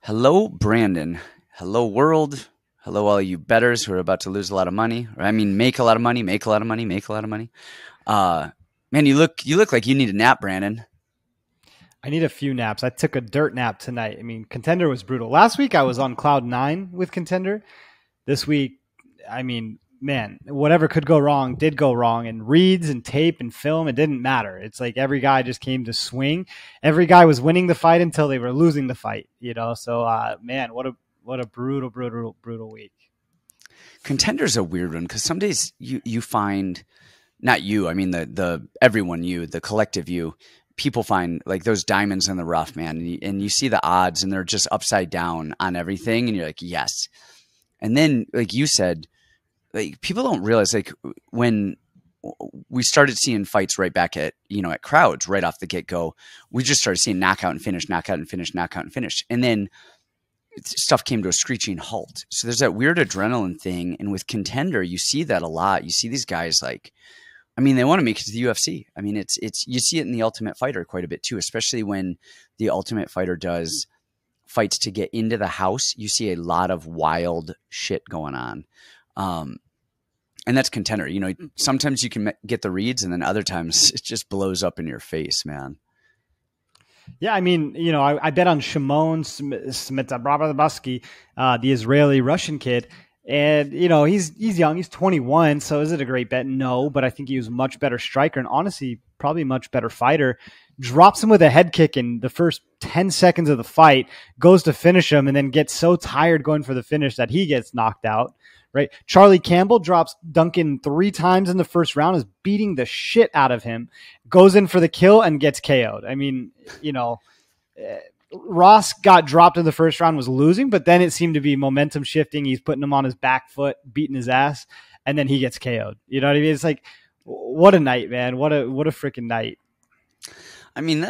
Hello, Brandon. Hello, world. Hello, all you bettors who are about to lose a lot of money. Or I mean, make a lot of money, make a lot of money, make a lot of money. Man, you look like you need a nap, Brandon. I need a few naps. I took a dirt nap tonight. I mean, Contender was brutal. Last week I was on cloud nine with Contender. This week, I mean, man, whatever could go wrong did go wrong. And reads and tape and film, it didn't matter. It's like every guy just came to swing. Every guy was winning the fight until they were losing the fight. So man, what a brutal week. Contender's a weird one because some days you find, not you, I mean the everyone you, the collective you, people find like those diamonds in the rough, man. And you see the odds and they're just upside down on everything. And you're like, yes. And then, like you said, like people don't realize, like when we started seeing fights right back at crowds right off the get go, we just started seeing knockout and finish, knockout and finish, knockout and finish. And then stuff came to a screeching halt. So there's that weird adrenaline thing. And with Contender, you see that a lot. You see these guys like, I mean, they want to make it to the UFC. I mean, it's you see it in the Ultimate Fighter quite a bit too, especially when the Ultimate Fighter does fights to get into the house. You see a lot of wild shit going on. And that's Contender. Sometimes you can get the reads and then other times it just blows up in your face, man. Yeah, I mean, I bet on Shimon Smitabrababski, the Israeli-Russian kid. And, he's young. He's 21. So is it a great bet? No, but I think he was a much better striker and honestly, probably a much better fighter. Drops him with a head kick in the first 10 seconds of the fight, goes to finish him, and then gets so tired going for the finish that he gets knocked out. Right? Charlie Campbell drops Duncan 3 times in the first round, is beating the shit out of him, goes in for the kill and gets KO'd. I mean, Ross got dropped in the first round, was losing, but then it seemed to be momentum shifting. He's putting him on his back foot, beating his ass, and then he gets KO'd. You know what I mean? It's like, what a night, man. What a freaking night. I mean,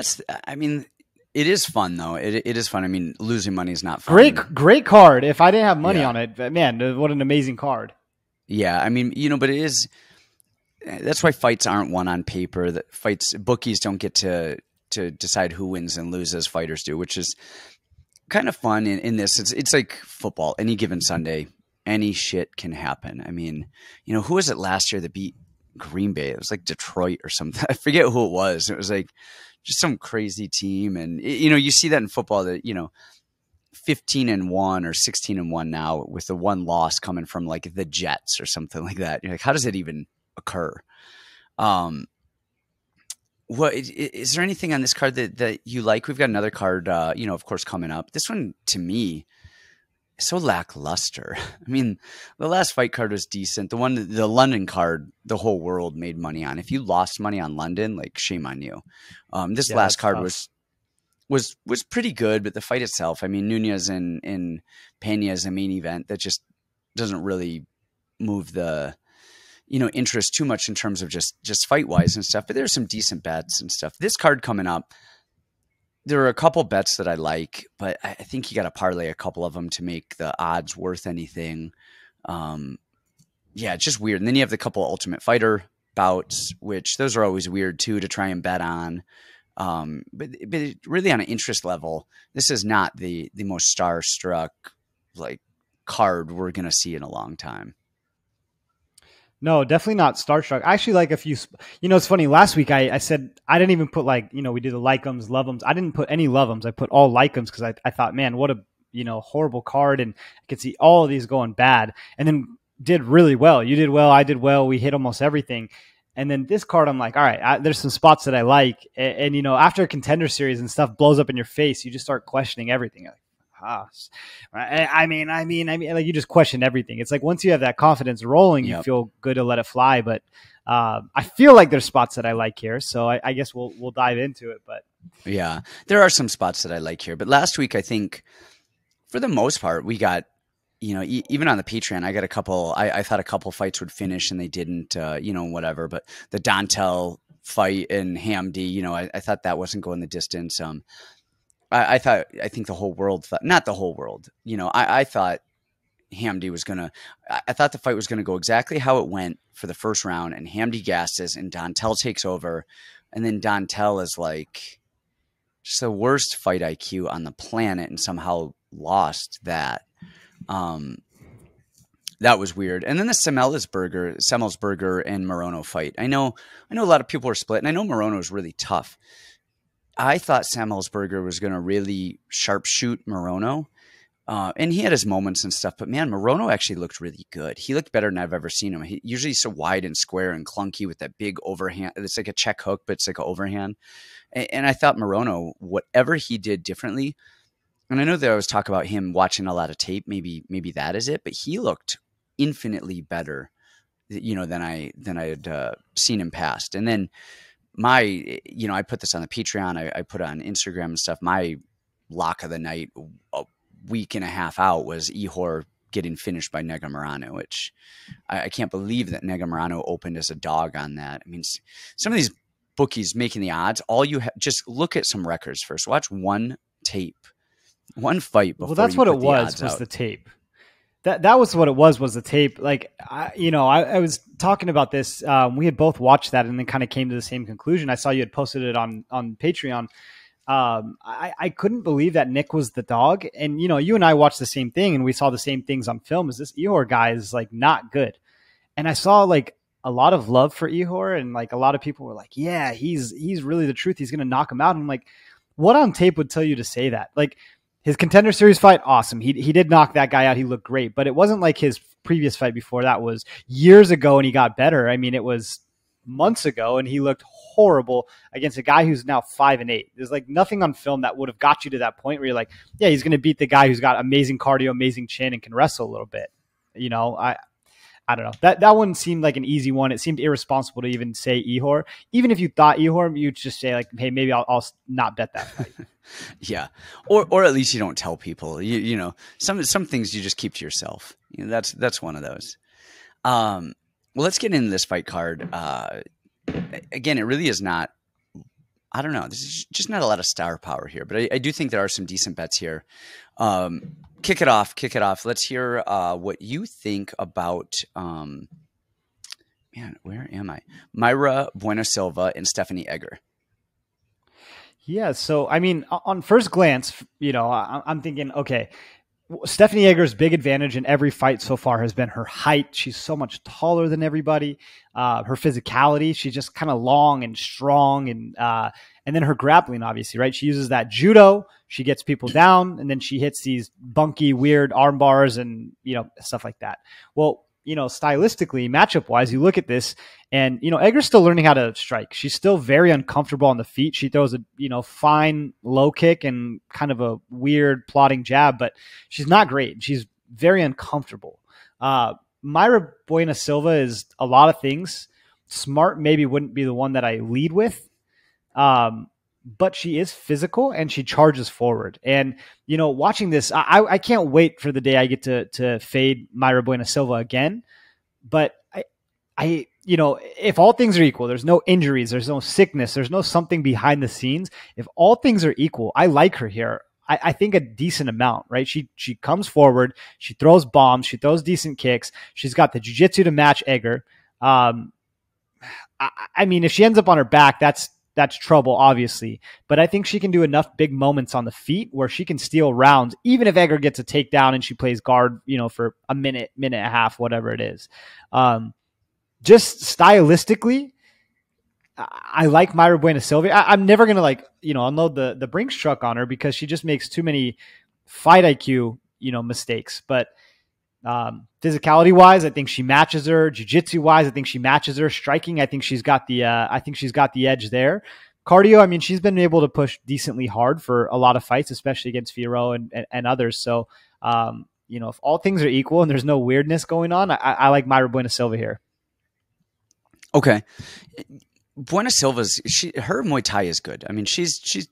it is fun though. It is fun. I mean, losing money is not fun. Great card. If I didn't have money on it, man, what an amazing card. Yeah. I mean, but it is, that's why fights aren't won on paper. That bookies don't get to decide who wins and loses, fighters do, which is kind of fun in this. It's like football. Any given Sunday, any shit can happen. I mean, who was it last year that beat Green Bay? It was like Detroit or something. I forget who it was. It was like just some crazy team. And, you see that in football that, 15-1 or 16-1 now with the one loss coming from like the Jets or something like that. You're like, how does it even occur? What is there anything on this card that you like? We've got another card, of course, coming up. This one to me is so lackluster. I mean, the last fight card was decent. The London card, the whole world made money on. If you lost money on London, like shame on you. This last card was pretty good, but the fight itself, I mean, Nunez and Pena is a main event that just doesn't really move the interest too much in terms of just fight wise and stuff, but there's some decent bets and stuff. This card coming up, there are a couple bets that I like, but I think you got to parlay a couple of them to make the odds worth anything. It's just weird. And then you have the couple Ultimate Fighter bouts, which those are always weird too, to try and bet on. But really on an interest level, this is not the most starstruck like card we're going to see in a long time. No, definitely not starstruck. I actually like a few. It's funny. Last week I said I didn't even put we do the like-ems, love-ems. I didn't put any love-ems. I put all like-ems because I thought, man, what a horrible card, and I could see all of these going bad. And then did really well. You did well. I did well. We hit almost everything. And then this card, I'm like, all right, there's some spots that I like. And after a Contender series and stuff blows up in your face, you just start questioning everything. I mean, like you just question everything. It's like once you have that confidence rolling, you feel good to let it fly. But I feel like there's spots that I like here, so I guess we'll dive into it. But yeah, there are some spots that I like here. But last week, I think for the most part, we got even on the Patreon, I got a couple. I thought a couple fights would finish, and they didn't. Whatever. But the Dantel fight and Hamdi, I thought that wasn't going the distance. I think the whole world thought, not the whole world, I thought Hamdi was going to, I thought the fight was going to go exactly how it went for the first round, and Hamdi gasses and Dantel takes over. And then Dantel is like, just the worst fight IQ on the planet and somehow lost that. That was weird. And then the Semmelsberger and Morono fight. I know a lot of people are split, and I know Morono is really tough. I thought Semmelsberger was going to really sharpshoot Morono. And he had his moments and stuff, but man, Morono actually looked really good. He looked better than I've ever seen him. He usually so wide and square and clunky with that big overhand. It's like a check hook, but it's like an overhand. And I thought Morono, whatever he did differently, and I know that I was talking about him watching a lot of tape. Maybe that is it, but he looked infinitely better, than I had seen him past. And then I put this on the Patreon. I put it on Instagram and stuff. My lock of the night, week and a half out, was Ihor getting finished by Negumereanu, which I can't believe that Negumereanu opened as a dog on that. I mean, some of these bookies making the odds, all you have, just look at some records first. Watch one fight before. Well, that's what it was the tape. That was what it was the tape. Like, I was talking about this. We had both watched that and then kind of came to the same conclusion. I saw you had posted it on Patreon. I couldn't believe that Nick was the dog. And, you and I watched the same thing and we saw the same things on film. Is this Ihor guy is like not good. And I saw like a lot of love for Ihor, and like a lot of people were like, yeah, he's really the truth. He's going to knock him out. And I'm like, what on tape would tell you to say that? Like, his Contender Series fight, awesome. He did knock that guy out. He looked great, but it wasn't like his previous fight before that was years ago and he got better. I mean, it was months ago and he looked horrible against a guy who's now 5-8. There's like nothing on film that would have got you to that point where you're like, yeah, he's going to beat the guy who's got amazing cardio, amazing chin, and can wrestle a little bit. I don't know. That one seemed like an easy one. It seemed irresponsible to even say Ihor. Even if you thought Ihor, you'd just say like, hey, maybe I'll not bet that fight. Yeah. Or at least you don't tell people, some things you just keep to yourself. That's one of those. Well, let's get into this fight card. Again, it really is not, I don't know. This is just not a lot of star power here, but I do think there are some decent bets here. Kick it off. Let's hear what you think about, man, where am I? Mayra Bueno Silva and Stephenie Egger. Yeah, so I mean, on first glance, I'm thinking, okay, Stephenie Egger's big advantage in every fight so far has been her height. She's so much taller than everybody. Her physicality, she's just kind of long and strong, and then her grappling, obviously, right? She uses that judo. She gets people down, and then she hits these bunky, weird arm bars and stuff like that. Well, stylistically, matchup wise, you look at this and, Egger's still learning how to strike. She's still very uncomfortable on the feet. She throws a, fine low kick and kind of a weird plodding jab, but she's not great. She's very uncomfortable. Mayra Bueno Silva is a lot of things. Smart maybe wouldn't be the one that I lead with. But she is physical and she charges forward. And, watching this, I can't wait for the day I get to fade Mayra Bueno Silva again. But I if all things are equal, there's no injuries, there's no sickness, there's no something behind the scenes. If all things are equal, I like her here. I think a decent amount, right? She comes forward, she throws bombs, she throws decent kicks. She's got the jiu-jitsu to match Egger. I mean, if she ends up on her back, that's trouble, obviously. But I think she can do enough big moments on the feet where she can steal rounds, even if Egger gets a takedown and she plays guard, for a minute and a half, whatever it is. Just stylistically, I like Mayra Bueno Silva. I'm never going to unload the Brinks truck on her because she just makes too many fight IQ, mistakes. But physicality wise, I think she matches her. Jiu-jitsu wise, I think she matches her. Striking, I think she's got the edge there. Cardio, I mean, she's been able to push decently hard for a lot of fights, especially against Fierro and others. So, if all things are equal and there's no weirdness going on, I like Mayra Bueno Silva here. Okay. Bueno Silva's, her Muay Thai is good. I mean, she's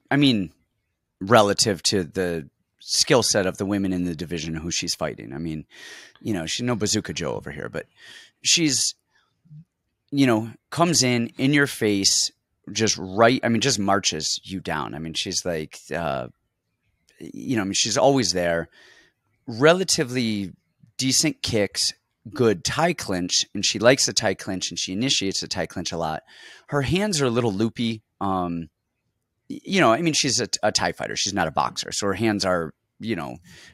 relative to the skill set of the women in the division who she's fighting. I mean, she's no Bazooka Joe over here, but she's, comes in your face, just marches you down. I mean, she's like, she's always there. Relatively decent kicks, good tie clinch, and she likes the tie clinch and she initiates the tie clinch a lot. Her hands are a little loopy. I mean, she's a Thai fighter. She's not a boxer. So her hands are,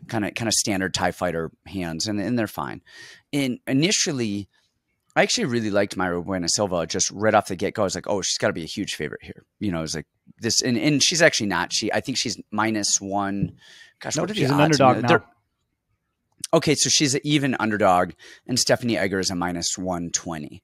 kind of standard Thai fighter hands, and they're fine. And initially, I actually really liked Mayra Bueno Silva just right off the get-go. I was like, oh, she's got to be a huge favorite here. It was like this, and she's actually not. I think she's -1. Gosh, nope, what are she's the an odds? underdog now. Okay, so she's an even underdog, and Stephenie Egger is a -120.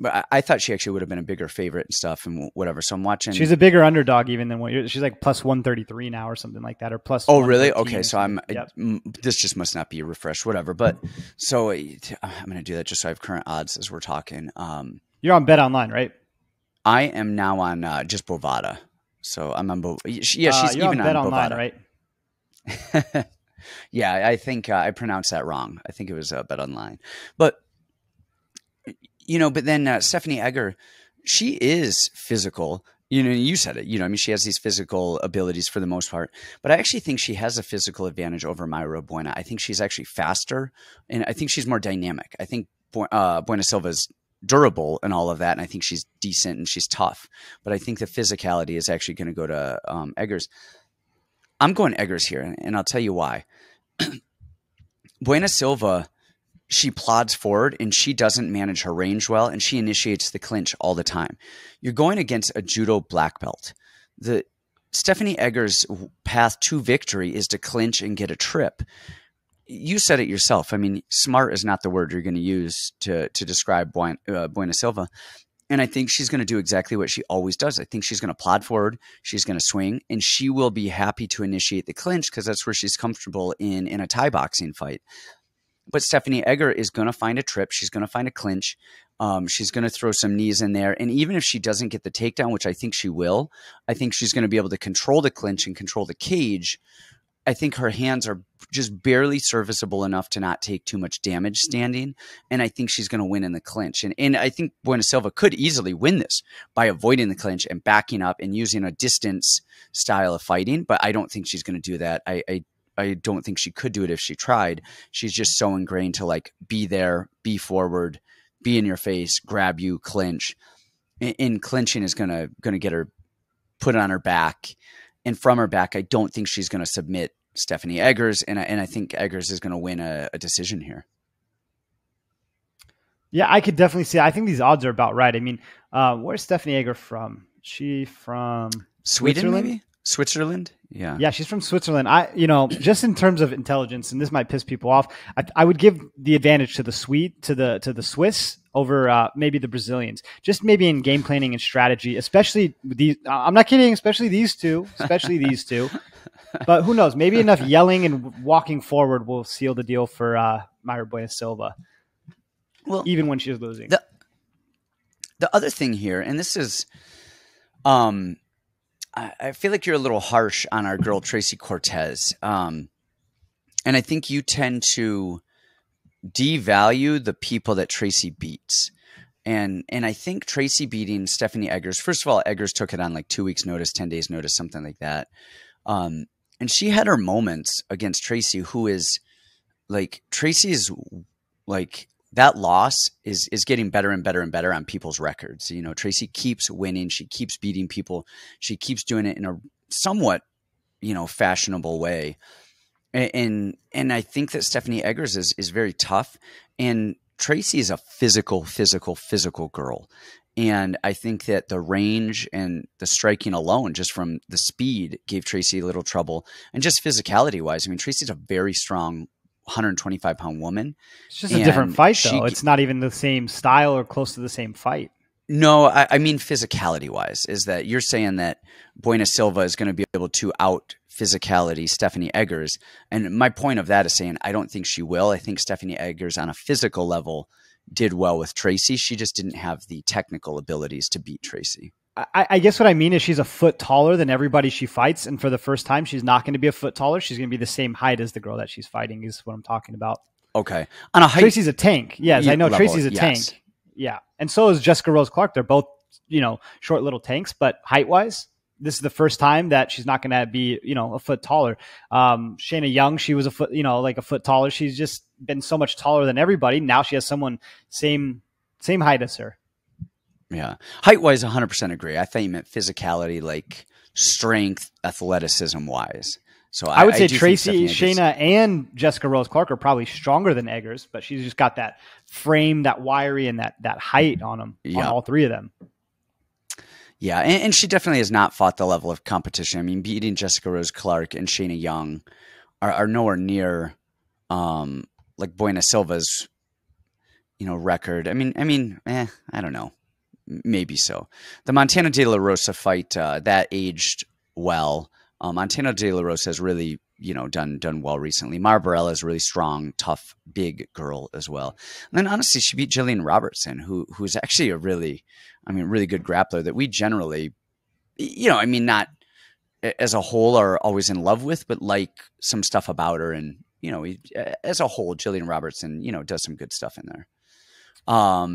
But I thought she actually would have been a bigger favorite and stuff and whatever. So I'm watching. She's a bigger underdog even than she's like +133 now or something like that, or plus. Oh, really? Okay, so this just must not be refreshed, whatever. But so I'm going to do that just so I have current odds as we're talking. You're on Bet Online, right? I am now on just Bovada. So I'm on she's even on Bet Bovada, Online, right? Yeah, I think I pronounced that wrong. I think it was Bet Online, but. But then Stephenie Egger, she is physical. You said it. I mean, she has these physical abilities for the most part. But I actually think she has a physical advantage over Mayra Bueno. I think she's actually faster, and I think she's more dynamic. I think Bueno Silva is durable and all of that, and I think she's decent and she's tough. But I think the physicality is actually going to go to Eggers. I'm going Eggers here, and I'll tell you why. Bueno Silva, she plods forward and she doesn't manage her range well, and she initiates the clinch all the time. You're going against a judo black belt. The Stephenie Egger's path to victory is to clinch and get a trip. You said it yourself. I mean, smart is not the word you're going to use to describe Bueno Silva. And I think she's going to do exactly what she always does. I think she's going to plod forward. She's going to swing, and she will be happy to initiate the clinch because that's where she's comfortable in a Thai boxing fight. But Stephenie Egger is going to find a trip. She's going to find a clinch. She's going to throw some knees in there. And even if she doesn't get the takedown, which I think she will, I think she's going to be able to control the clinch and control the cage. I think her hands are just barely serviceable enough to not take too much damage standing. And I think she's going to win in the clinch. And I think Bueno Silva could easily win this by avoiding the clinch and backing up and using a distance style of fighting. But I don't think she's going to do that. I don't think she could do it if she tried. She's just so ingrained to like be there, be forward, be in your face, grab you, clinch. And clinching is gonna get her put on her back. And from her back, I don't think she's gonna submit Stephenie Eggers, and I think Eggers is gonna win a decision here. Yeah, I could definitely see. I think these odds are about right. I mean, where's Stephenie Egger from? She from Sweden, maybe? Switzerland? Yeah, she's from Switzerland. Just in terms of intelligence, and this might piss people off, I would give the advantage to the Swiss over maybe the Brazilians. Just maybe in game planning and strategy, especially these. I'm not kidding. Especially these two. But who knows? Maybe enough yelling and walking forward will seal the deal for Mayra Bueno Silva. Well, even when she's losing. The other thing here, and this is, I feel like you're a little harsh on our girl Tracy Cortez, and I think you tend to devalue the people that Tracy beats. And I think Tracy beating Stephenie Eggers, first of all, Eggers took it on like 2 weeks notice, 10 days notice, something like that. And she had her moments against Tracy, who is like, Tracy is like, that loss is getting better and better and better on people's records. Tracy keeps winning. She keeps beating people. She keeps doing it in a somewhat, fashionable way. And I think that Stephenie Eggers is very tough, and Tracy is a physical girl. And I think that the range and the striking alone, just from the speed, gave Tracy a little trouble. And just physicality wise, I mean, Tracy's a very strong 125-pound woman. It's just a different fight, though. It's not even the same style or close to the same fight. No, I mean physicality-wise, is that you're saying that Bueno Silva is going to be able to out-physicality Stephenie Eggers. And my point of that is saying I don't think she will. I think Stephenie Eggers on a physical level did well with Tracy. She just didn't have the technical abilities to beat Tracy. I guess what I mean is she's a foot taller than everybody she fights, and for the first time, she's not going to be a foot taller. She's going to be the same height as the girl that she's fighting is what I'm talking about. Okay. On a height, Tracy's a tank. Yes, I know level, Tracy's a tank. Yeah. And so is Jessica Rose Clark. They're both, short little tanks, but height-wise, this is the first time that she's not going to be, a foot taller. Shayna Young, she was a foot, like a foot taller. She's just been so much taller than everybody. Now she has someone same height as her. Yeah. Height-wise, 100% agree. I thought you meant physicality, like strength, athleticism-wise. So I would say do think Tracy, Stephenie Eggers- Shayna, and Jessica Rose Clark are probably stronger than Eggers, but she's just got that frame, that wiry, and that height on them, on all three of them. Yeah, and she definitely has not fought the level of competition. I mean, beating Jessica Rose Clark and Shayna Young are nowhere near like Bueno Silva's, record. I mean, I don't know. Maybe so. The Montana De La Rosa fight, that aged well. Montana De La Rosa has really, done well recently. Mara Barella is a really strong, tough, big girl as well. And then honestly, she beat Jillian Robertson, who's actually a really good grappler that we generally, not as a whole are always in love with, but like some stuff about her. And, as a whole, Jillian Robertson, does some good stuff in there. All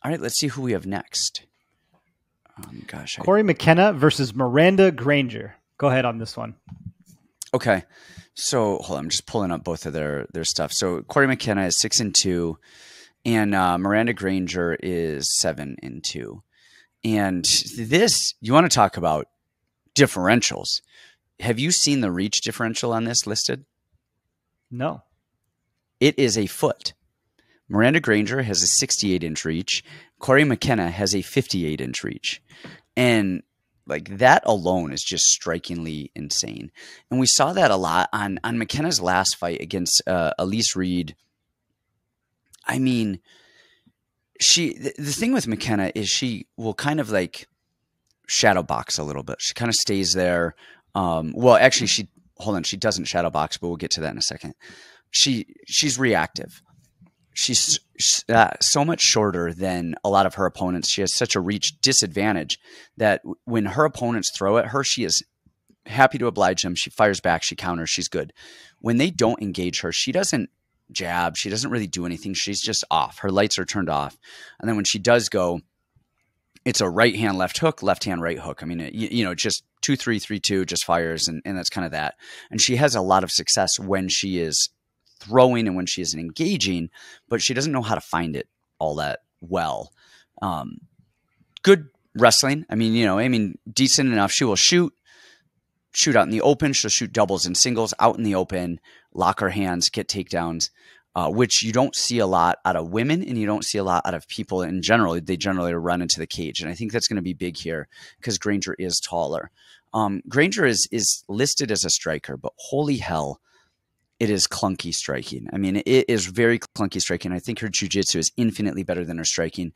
right, let's see who we have next. Cory McKenna versus Miranda Granger. Go ahead on this one. Okay. So hold on, I'm just pulling up both of their stuff. So Cory McKenna is 6-2, and Miranda Granger is 7-2. And this, you want to talk about differentials. Have you seen the reach differential on this listed? No. It is a foot. Miranda Granger has a 68-inch reach. Cory McKenna has a 58-inch reach. And like that alone is just strikingly insane. And we saw that a lot on McKenna's last fight against Elise Reed. I mean, the thing with McKenna is she will kind of like shadow box a little bit. She kind of stays there. Well, actually, she doesn't shadow box, but we'll get to that in a second. She's reactive. She's so much shorter than a lot of her opponents. She has such a reach disadvantage that when her opponents throw at her, she is happy to oblige them. She fires back. She counters. She's good. When they don't engage her, she doesn't jab. She doesn't really do anything. She's just off. Her lights are turned off. And then when she does go, it's a right hand, left hook, left hand, right hook. I mean, just 2-3, 3-2, just fires. And that's kind of that. And she has a lot of success when she is throwing and when she isn't engaging, but she doesn't know how to find it all that well. Good wrestling. I mean, decent enough. She will shoot out in the open. She'll shoot doubles and singles out in the open, lock her hands, get takedowns, which you don't see a lot out of women, and you don't see a lot out of people in general. They generally run into the cage. And I think that's going to be big here because Granger is taller. Granger is listed as a striker, but holy hell, it is clunky striking. I mean, it is very clunky striking. I think her jiu-jitsu is infinitely better than her striking.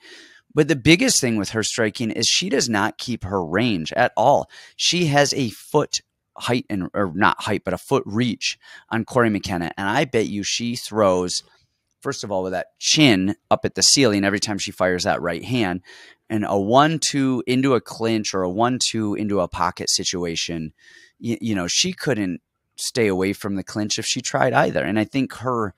But the biggest thing with her striking is she does not keep her range at all. She has a foot height or not height, but a foot reach on Cory McKenna. And I bet you she throws, first of all, with that chin up at the ceiling every time she fires that right hand, and a 1-2 into a clinch or a 1-2 into a pocket situation. She couldn't stay away from the clinch if she tried either. And I think her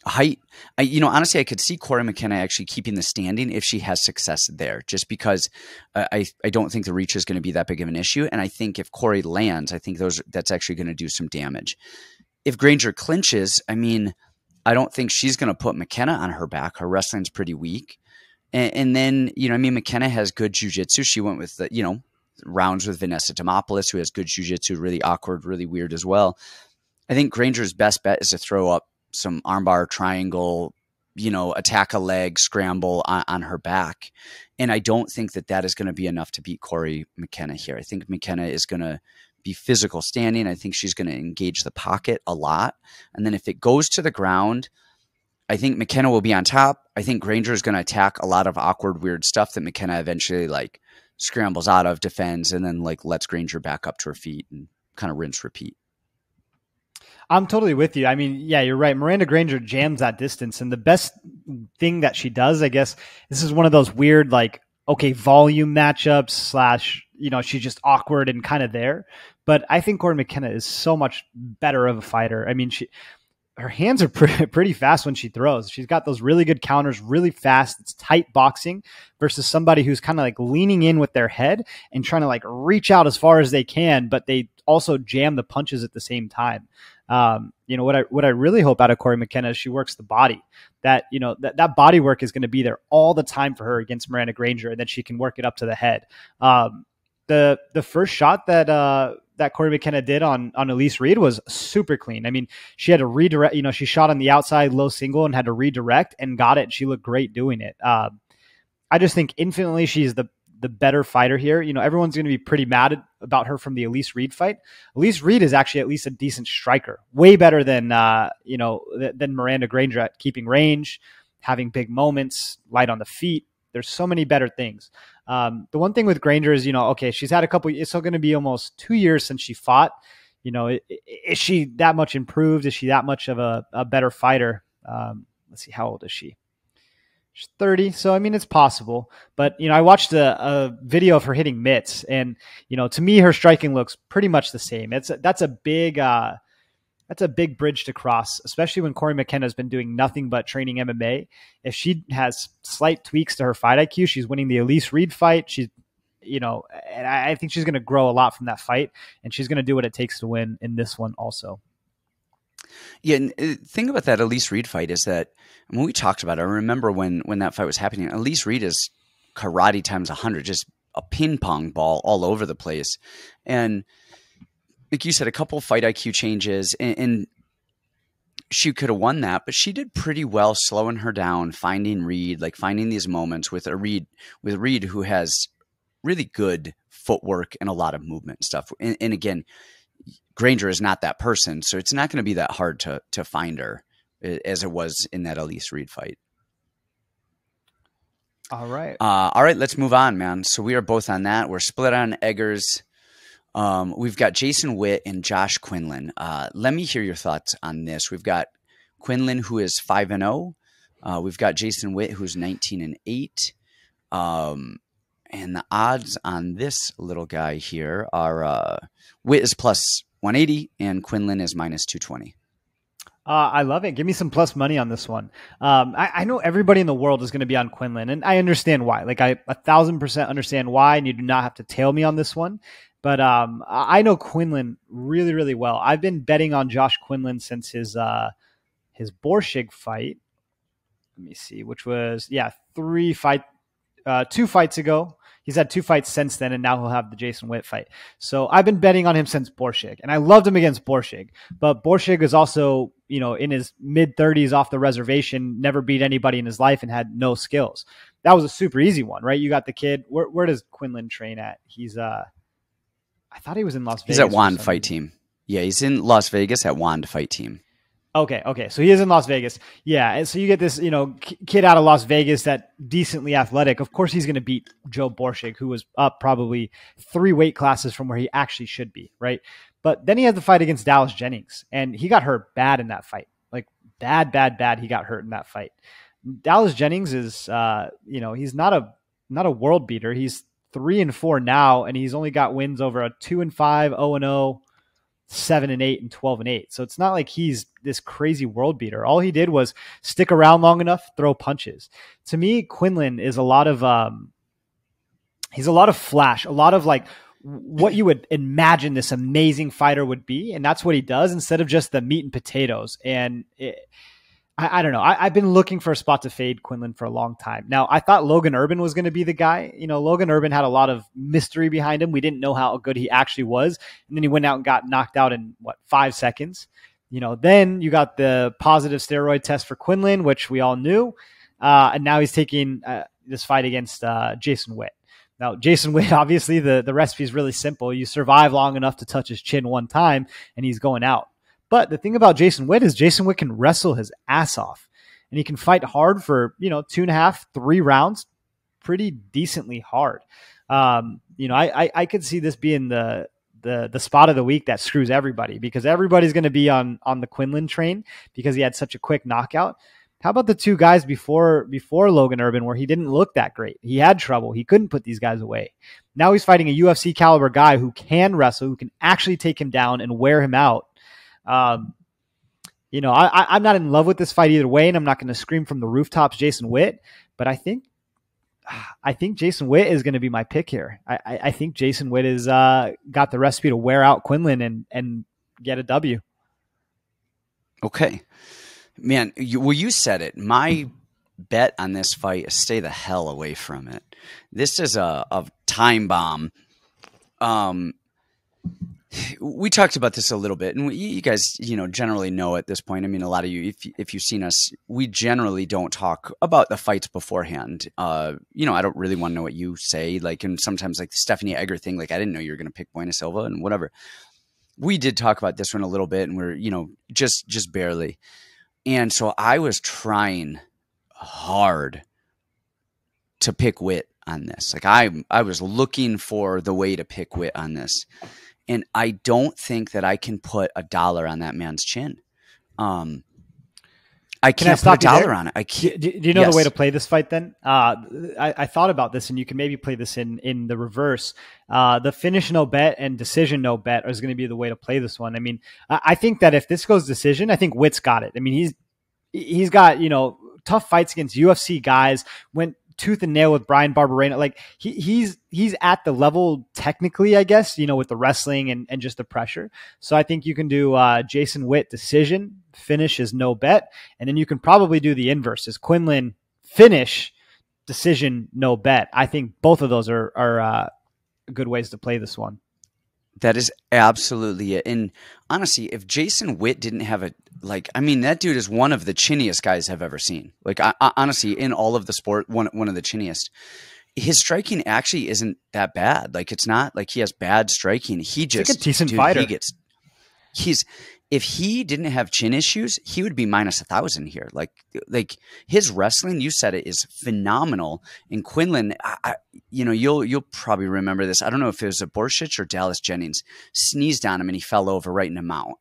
height, honestly, I could see Cory McKenna actually keeping the standing if she has success there, just because I don't think the reach is going to be that big of an issue. And I think if Cory lands, I think that's actually going to do some damage. If Granger clinches, I mean, I don't think she's going to put McKenna on her back. Her wrestling's pretty weak. And then, McKenna has good jiu-jitsu. She went with the, rounds with Vanessa Demopoulos, who has good jiu-jitsu, really awkward, really weird as well. I think Granger's best bet is to throw up some armbar, triangle, attack a leg, scramble on her back. And I don't think that is going to be enough to beat Cory McKenna here. I think McKenna is going to be physical standing. I think she's going to engage the pocket a lot. And then if it goes to the ground, I think McKenna will be on top. I think Granger is going to attack a lot of awkward, weird stuff that McKenna eventually scrambles out of, defends, and then lets Granger back up to her feet and kind of rinse, repeat. I'm totally with you. I mean, yeah, you're right. Miranda Granger jams that distance. And the best thing that she does, I guess, this is one of those weird, volume matchups / she's just awkward and kind of there. But I think Cory McKenna is so much better of a fighter. I mean, her hands are pretty fast when she throws. She's got those really good counters, really fast. It's tight boxing versus somebody who's kind of leaning in with their head and trying to reach out as far as they can, but they also jam the punches at the same time. You know, what I really hope out of Cory McKenna is she works the body. That, you know, that body work is going to be there all the time for her against Miranda Granger, and then she can work it up to the head. The first shot that Cory McKenna did on Elise Reed was super clean. I mean, she had to redirect, you know, she shot on the outside low single and had to redirect and got it. And she looked great doing it. I just think infinitely she's the better fighter here. You know, everyone's going to be pretty mad about her from the Elise Reed fight. Elise Reed is actually at least a decent striker, way better than, you know, than Miranda Granger at keeping range, having big moments, light on the feet. There's so many better things. The one thing with Granger is, you know, okay, she's had it's still going to be almost 2 years since she fought. You know, is she that much improved? Is she that much of a better fighter? Let's see, how old is she? She's 30. So, I mean, it's possible. But, you know, I watched a video of her hitting mitts, and, you know, to me, her striking looks pretty much the same. That's a big bridge to cross, especially when Cory McKenna has been doing nothing but training MMA. If she has slight tweaks to her fight IQ, she's winning the Elise Reed fight. She's, you know, and I think she's going to grow a lot from that fight, and she's going to do what it takes to win in this one also. Yeah, and the thing about that Elise Reed fight is that when we talked about it, I remember when that fight was happening, Elise Reed is karate times 100, just a ping pong ball all over the place. And like you said, a couple fight IQ changes, and she could have won that, but she did pretty well slowing her down, finding Reed, like finding these moments with Reed, who has really good footwork and a lot of movement and stuff. And again, Granger is not that person, so it's not going to be that hard to find her as it was in that Elise Reed fight. All right. All right, let's move on, man. So we are both on that. We're split on Eggers. We've got Jason Witt and Josh Quinlan. Let me hear your thoughts on this. We've got Quinlan, who is 5-0. We've got Jason Witt, who's 19-8. And the odds on this little guy here are Witt is plus 180 and Quinlan is minus 220. I love it. Give me some plus money on this one. I know everybody in the world is going to be on Quinlan, and I understand why. Like, I 1,000% understand why, and you do not have to tail me on this one. But I know Quinlan really, really well. I've been betting on Josh Quinlan since his Borshig fight. Let me see, which was 2 fights ago. He's had 2 fights since then, and now he'll have the Jason Witt fight. So I've been betting on him since Borshig, and I loved him against Borshig. But Borshig is also, you know, in his mid-30s off the reservation, never beat anybody in his life, and had no skills. That was a super easy one, right? You got the kid. Where does Quinlan train at? He's I thought he was in Las Vegas. He's at Wand Fight Team. Yeah, he's in Las Vegas at Wand Fight Team. Okay. So he is in Las Vegas. Yeah. And so you get this, you know, kid out of Las Vegas that decently athletic. Of course, he's going to beat Joe Borshig, who was up probably 3 weight classes from where he actually should be. Right. But then he had the fight against Dallas Jennings, and he got hurt bad in that fight. Like bad. He got hurt in that fight. Dallas Jennings is, you know, he's not a world beater. He's 3-4 now, and he's only got wins over a 2-5, 0-0, 7-8, and 12-8. So it's not like he's this crazy world beater. All he did was stick around long enough, throw punches. To me, Quinlan is a lot of he's a lot of flash, a lot of like what you would imagine this amazing fighter would be, and that's what he does instead of just the meat and potatoes. And I don't know. I've been looking for a spot to fade Quinlan for a long time. Now, I thought Logan Urban was going to be the guy. You know, Logan Urban had a lot of mystery behind him. We didn't know how good he actually was. And then he went out and got knocked out in, 5 seconds? You know, then you got the positive steroid test for Quinlan, which we all knew. And now he's taking this fight against Jason Witt. Now, Jason Witt, obviously, the recipe is really simple. You survive long enough to touch his chin one time, and he's going out. But the thing about Jason Witt is Jason Witt can wrestle his ass off, and he can fight hard for, 2.5, 3 rounds, pretty decently hard. I could see this being the spot of the week that screws everybody, because everybody's going to be on the Quinlan train because he had such a quick knockout. How about the 2 guys before Logan Urban, where he didn't look that great? He had trouble. He couldn't put these guys away. Now he's fighting a UFC caliber guy who can wrestle, who can actually take him down and wear him out. I'm not in love with this fight either way, and I'm not going to scream from the rooftops Jason Witt, but I think I think Jason Witt is going to be my pick here. I think Jason Witt is got the recipe to wear out Quinlan and get a W. Okay, man. You said it. My bet on this fight is stay the hell away from it. This is a time bomb. We talked about this a little bit, and you guys, generally know at this point. I mean, a lot of you, if you've seen us, we generally don't talk about the fights beforehand. I don't really want to know what you say. Like, and sometimes like the Stephenie Egger thing, like I didn't know you were going to pick Bueno Silva and whatever. We did talk about this one a little bit, and we're, just barely. And so I was trying hard to pick Witt on this. Like I was looking for the way to pick Witt on this. And I don't think that I can put $1 on that man's chin. I can't put $1 on it. I can't. Do you know the way to play this fight then? I thought about this, and you can maybe play this in the reverse. The finish no bet and decision no bet is going to be the way to play this one. I mean, I think that if this goes decision, I think Witt's got it. I mean, he's got, tough fights against UFC guys, went tooth and nail with Bryan Barberena. Like he's at the level technically, I guess, with the wrestling and just the pressure. So I think you can do Jason Witt decision, finish is no bet. And then you can probably do the inverse is Quinlan finish, decision, no bet. I think both of those are good ways to play this one. That is absolutely it. And honestly, if Jason Witt didn't have that dude is one of the chinniest guys I've ever seen. Like, honestly, in all of the sport, one of the chinniest. His striking actually isn't that bad. Like, it's not like he has bad striking. He just like a decent fighter. If he didn't have chin issues, he would be minus 1,000 here. Like his wrestling, you said it, is phenomenal. And Quinlan, you'll probably remember this. I don't know if it was a Borshich or Dallas Jennings sneezed on him and he fell over right in the mount.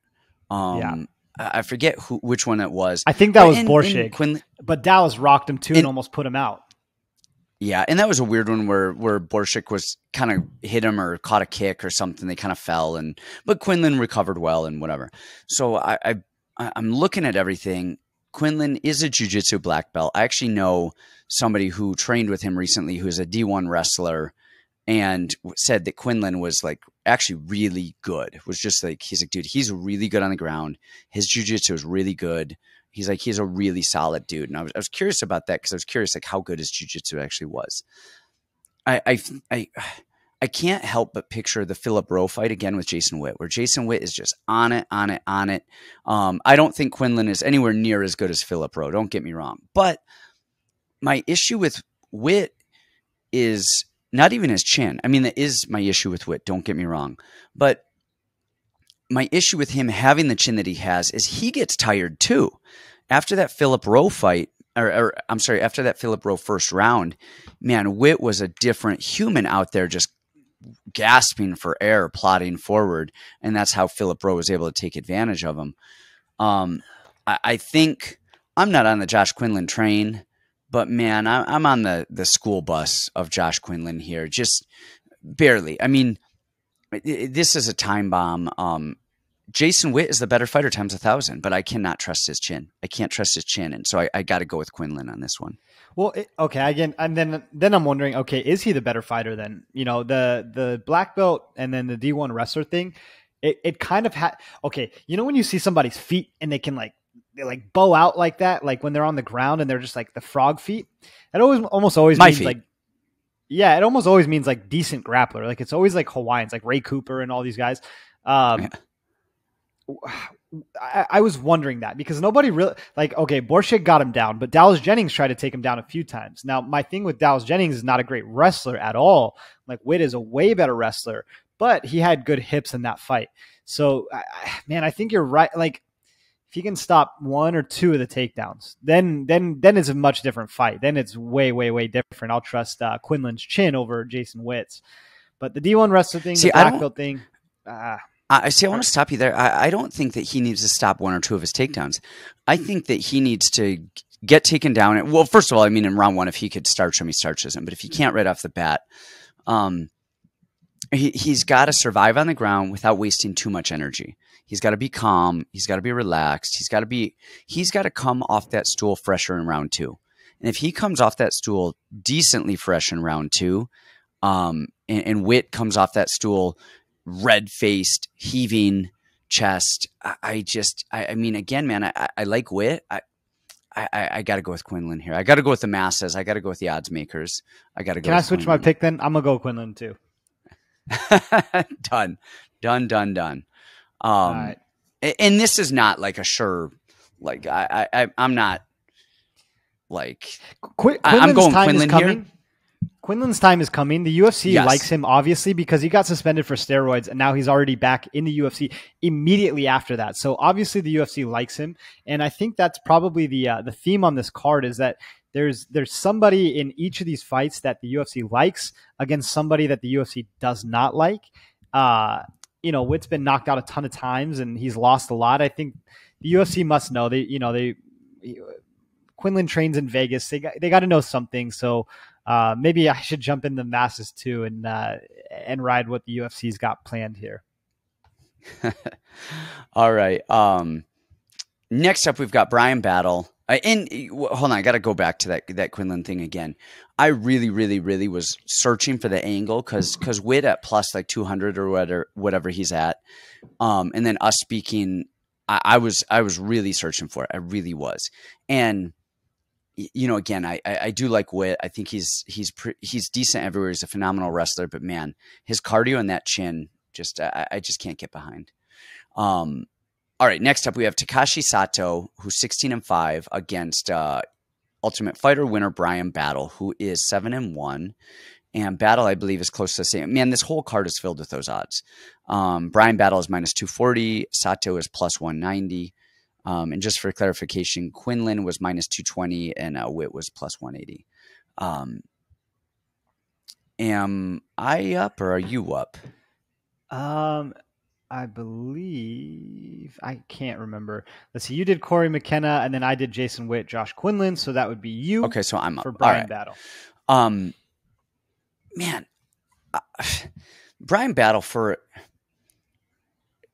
I forget which one it was. I think that was Borshich, but Dallas rocked him too and almost put him out. Yeah, and that was a weird one where Borshich was kind of hit him or caught a kick or something. They kind of fell, but Quinlan recovered well and whatever. So I'm looking at everything. Quinlan is a jiu-jitsu black belt. I actually know somebody who trained with him recently who's a D1 wrestler and said that Quinlan was like actually really good. It was just like, he's like, dude, he's really good on the ground. His jiu-jitsu is really good. He's like, he's a really solid dude. And I was curious about that because I was curious like how good his jiu-jitsu actually was. I can't help but picture the Philip Rowe fight again with Jason Witt, where Jason Witt is just on it. I don't think Quinlan is anywhere near as good as Philip Rowe. Don't get me wrong. But my issue with Witt is not even his chin. I mean, that is my issue with Witt. Don't get me wrong. But my issue with him having the chin that he has is he gets tired too. After that Philip Rowe fight, after that Philip Rowe first round, man, Witt was a different human out there just gasping for air, plodding forward. And that's how Philip Rowe was able to take advantage of him. I think I'm not on the Josh Quinlan train, but man, I'm on the school bus of Josh Quinlan here. Just barely. I mean, this is a time bomb. Jason Witt is the better fighter times 1,000, but I cannot trust his chin. I can't trust his chin. And so I got to go with Quinlan on this one. Well, okay. Again, and then I'm wondering, okay, is he the better fighter then? The black belt and then the D1 wrestler thing, it kind of okay. When you see somebody's feet and they can they bow out like that, like when they're on the ground and they're just like the frog feet, it almost always means feet. It almost always means like decent grappler. Like it's always like Hawaiians, like Ray Cooper and all these guys. I was wondering that because nobody really okay, Borshich got him down, but Dallas Jennings tried to take him down a few times. Now, my thing with Dallas Jennings is not a great wrestler at all. Like Witt is a way better wrestler, but he had good hips in that fight. So, man, I think you're right. Like if he can stop one or two of the takedowns, then it's a much different fight. Then it's way, way, way different. I'll trust Quinlan's chin over Jason Witt's. But the D1 wrestler thing, the black belt thing, I want to stop you there. I don't think that he needs to stop one or two of his takedowns. I think that he needs to get taken down. Well, first of all, I mean, in round one, if he could starch him, he starches him. But if he can't right off the bat, he's got to survive on the ground without wasting too much energy. He's got to be calm. He's got to be relaxed. He's got to come off that stool fresher in round two. And if he comes off that stool decently fresh in round 2, and Witt comes off that stool red-faced, heaving chest, I mean, again, man, I like Witt. I got to go with Quinlan here. I got to go with the masses. I got to go with the odds makers. I got to go. Can I switch my pick then? I'm going to go Quinlan too. Done. All right. And this is not like a sure, like I'm not like I'm going Quinlan here. Quinlan's time is coming. The UFC likes him, obviously, because he got suspended for steroids, and now he's already back in the UFC immediately after that. So obviously the UFC likes him, and I think that's probably the theme on this card is that there's somebody in each of these fights that the UFC likes against somebody that the UFC does not like. Witt's been knocked out a ton of times, and he's lost a lot. I think the UFC must know. Quinlan trains in Vegas. They got to know something. So maybe I should jump in the masses too and ride what the UFC's got planned here. All right. Next up, we've got Bryan battle. And hold on, I got to go back to that Quinlan thing again. I really, really, really was searching for the angle because Witt at plus like 200 or whatever he's at, and then us speaking, I was really searching for it. I really was, and again, I do like Witt. I think he's decent everywhere. He's a phenomenal wrestler, but man, his cardio and that chin, I just can't get behind. All right, next up we have Takashi Sato, who's 16-5 against Ultimate Fighter winner Bryan Battle, who is 7-1. And Battle, I believe, is close to the same. Man, this whole card is filled with those odds. Bryan Battle is minus 240. Sato is plus 190. And just for clarification, Quinlan was minus 220 and Witt was plus 180. Am I up or are you up? I believe I can't remember. Let's see. You did Cory, McKenna, and then I did Jason Witt, Josh Quinlan. So that would be you. Okay, so I'm up for Bryan right. Battle. Man, Bryan Battle